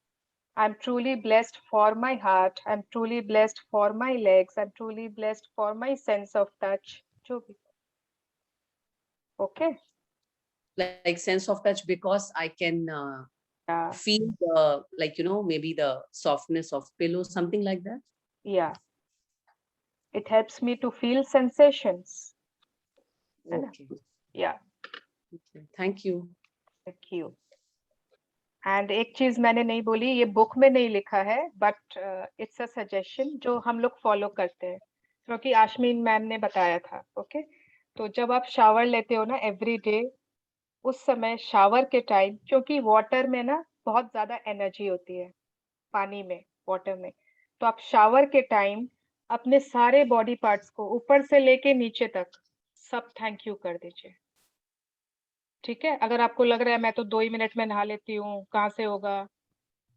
I'm truly blessed for my heart, I'm truly blessed for my legs, I'm truly blessed for my sense of touch, जो भी. Okay. like sense of touch because I can feel the, like, you know, maybe the softness of pillow, something like that. Yeah. It helps me to feel sensations. Okay. Yeah. Okay. Thank you. Thank you. And एक चीज मैंने नहीं बोली, ये book में नहीं लिखा है, but it's a suggestion जो हम लोग follow करते हैं. क्योंकि आशमीन मैम ने बताया था। ओके, तो जब आप शावर लेते हो ना एवरी डे, उस समय शावर के टाइम, क्योंकि वाटर में ना बहुत ज्यादा एनर्जी होती है, पानी में, वाटर में, तो आप शावर के टाइम अपने सारे बॉडी पार्ट्स को ऊपर से लेके नीचे तक सब थैंक यू कर दीजिए। ठीक है, अगर आपको लग रहा है मैं तो 2 ही मिनट में नहा लेती हूँ, कहाँ से होगा,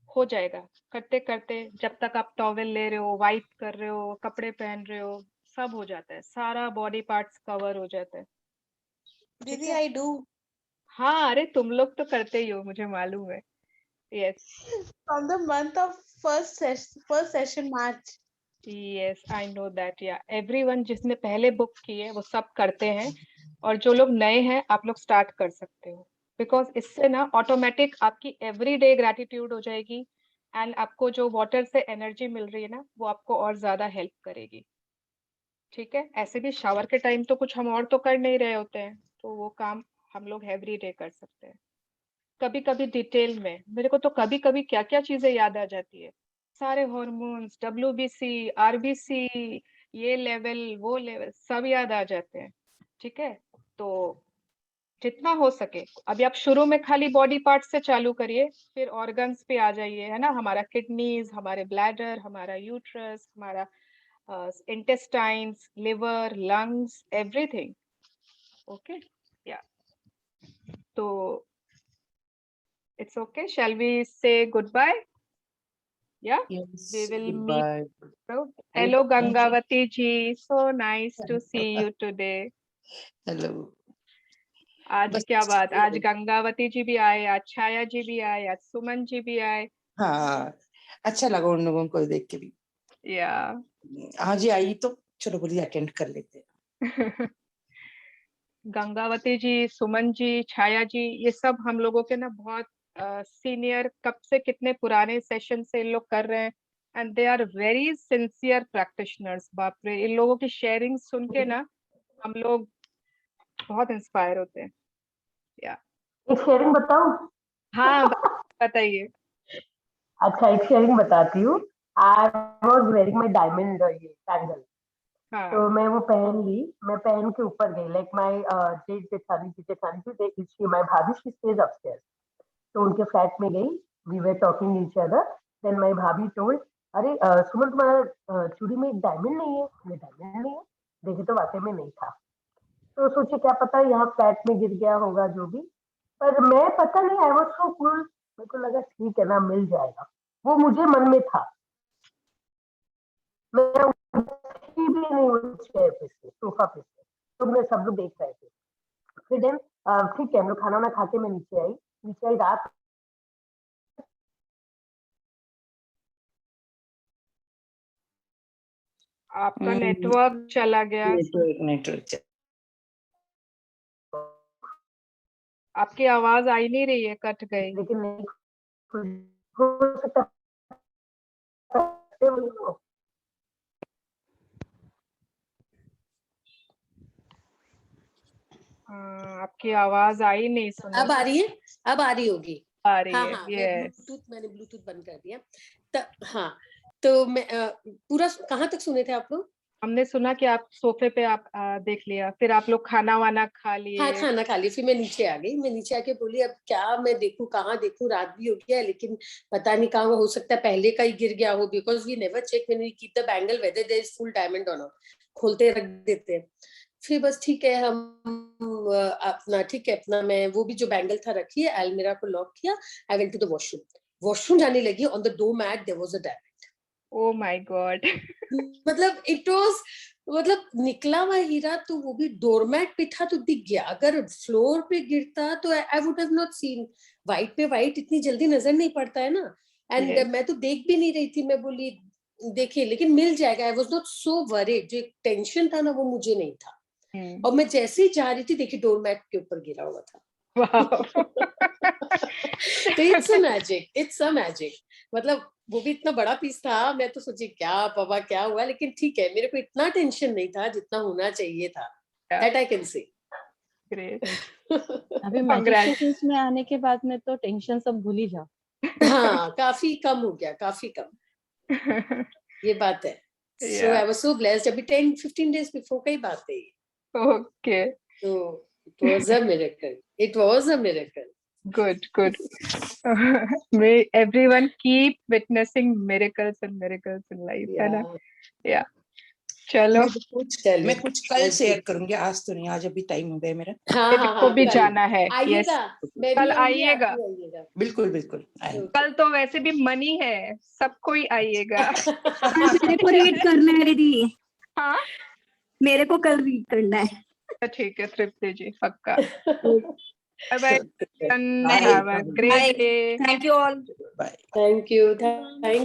हो जाएगा करते करते। जब तक आप टॉवेल ले रहे हो, वाइप कर रहे हो, कपड़े पहन रहे हो, सब हो जाता है, सारा बॉडी पार्ट्स कवर हो जाता है। ठीक दीदी है, आई डू हाँ, अरे तुम लोग तो करते ही हो, मुझे मालूम है। Yes from the month of first session March. Yes, I know that. या एवरीवन जिसने पहले बुक की है वो सब करते हैं, और जो लोग नए हैं आप लोग स्टार्ट कर सकते हो, बिकॉज इससे ना ऑटोमेटिक आपकी एवरीडे ग्रैटिट्यूड हो जाएगी, एंड आपको जो वाटर से एनर्जी मिल रही है ना, वो आपको और ज्यादा हेल्प करेगी। ठीक है, ऐसे भी शावर के टाइम तो कुछ हम और तो कर नहीं रहे होते हैं, तो वो काम हम लोग एवरीडे कर सकते हैं। कभी कभी डिटेल में मेरे को तो कभी कभी क्या क्या चीजें याद आ जाती है, सारे हॉर्मोन्स, WBC, RBC, ये लेवल वो लेवल सब याद आ जाते हैं। ठीक है, तो जितना हो सके अभी आप शुरू में खाली बॉडी पार्ट से चालू करिए, फिर ऑर्गन्स पे आ जाइए, है ना, हमारा किडनीज, हमारे ब्लैडर, हमारा यूट्रस, हमारा intestines, liver, lungs, everything. Okay, या तो it's okay, shall we say goodbye? Yeah, Yes, we will meet. goodbye. Hello Gangavati ji, so nice to see you today. Hello. आज बस क्या बात, आज गंगावती जी भी आए, आज छाया जी भी आए, आज सुमन जी भी आए। हाँ, अच्छा लगा उन लोगों को देख के भी। या हाँ जी, आई तो चलो बोलिए अटेंड कर लेते हैं। गंगावती जी, सुमन जी, छाया जी, ये सब हम लोगों के ना बहुत सीनियर, कब से कितने पुराने सेशन से इन लोग कर रहे हैं, and they are very sincere practitioners. बाप रे, इन लोगों की शेयरिंग सुन के ना हम लोग बहुत इंस्पायर होते हैं। या एक शेयरिंग बताऊं? हाँ, बताइए। अच्छा, एक शेयरिंग बताती हूँ। I was wearing my diamond ये बैंगल, हाँ तो मैं वो पहन ली, मैं पहन के ऊपर गई, लाइक माई जेठानी माई भाभी, शी स्टेज अपस्टेयर्स, तो उनके फ्लैट में गई, we were talking each other, then my भाभी टोल्ड, अरे सुमन तुम्हारा चूड़ी में एक डायमंड नहीं है? डायमंड नहीं है, देखे तो वाकई में नहीं था, तो सोचे क्या पता यहाँ फ्लैट में गिर गया होगा जो भी, पर मैं पता नहीं, आई वॉज सो कूल, मेरे को लगा ठीक है ना, मिल जाएगा, वो मुझे मन में था, मैं उठी भी नहीं उस चेयर पे से, सोफा पे से, तो मैं सब लोग देख रहे थे। फिर देन ठीक है, हम लोग खाना ना खा के मैं नीचे आई रात, आपका नेटवर्क चला गया, नेटवर्क आपकी आवाज आ ही नहीं रही है, कट गई। लेकिन नहीं हो सकता, आपकी आवाज आई नहीं, सुना। अब आ रही है? अब आ रही होगी। आ रही हाँ है, हाँ, यस। मैंने ब्लूटूथ बंद कर दिया। हाँ, तो मैं पूरा कहाँ तक सुने थे आप लोग? हमने सुना कि आप सोफे पे आप देख लिया, फिर आप लोग खाना वाना खा लिए। हाँ, खाना खा लिया, फिर मैं नीचे आ गई, मैं नीचे आके बोली अब क्या मैं देखूं, कहाँ देखूं, रात भी हो गया है, लेकिन पता नहीं कहाँ, हो सकता है पहले का ही गिर गया हो, because we never check when we keep the bangle whether there is full diamond और नॉट, खोलते रख देते हैं। फिर बस ठीक है, हम अपना ठीक है, अपना मैं वो भी जो बैंगल था रखी है, अलमीरा को लॉक किया, I went to the washroom जाने लगी, on the door mat there was a diamond. Oh my god. मतलब इट वाज, मतलब निकला हुआ हीरा, तो वो भी डोरमैट पे था तो दिख गया, अगर फ्लोर पे गिरता तो I would have not seen, white पे वाइट इतनी जल्दी नजर नहीं पड़ता है ना, एंड मैं तो देख भी नहीं रही थी, मैं बोली देखिए लेकिन मिल जाएगा, I was not so worried, जो टेंशन था ना वो मुझे नहीं था, और मैं जैसे ही जा रही थी देखी डोरमैट के ऊपर गिरा हुआ था। तो इट्स अ मैजिक, मतलब वो भी इतना बड़ा पीस था, मैं तो सोची क्या बाबा क्या हुआ, लेकिन ठीक है, मेरे को इतना टेंशन नहीं था जितना होना चाहिए था, that I can say. Great. अभी मैजिक में आने के बाद में तो टेंशन सब भूल ही जाओ। हाँ, काफी कम हो गया, काफी कम, ये बात है, So I was so blessed. अभी 10-15 days before का ही बात है ये. Okay. So it was a miracle. It was a miracle. Good, good. May everyone keep witnessing miracles and miracles in life, है ना? Yeah. चलो. मैं कुछ कल शेयर करूंगी, आज तो नहीं, आज अभी टाइम हो गया मेरा. मेरे को भी जाना है. Yes. आइएगा. मैं कल भी आऊंगी, आइएगा. आप भी आइएगा. बिल्कुल बिल्कुल. कल तो वैसे भी मनी है, सबको ही आइएगा. मेरे को रीड करना है दीदी. हाँ, मेरे को कल रीड करना है. ठीक है तृप्ति जी, पक्का. Bye bye. Have a great day. Thank you all. Bye. Thank you. Thank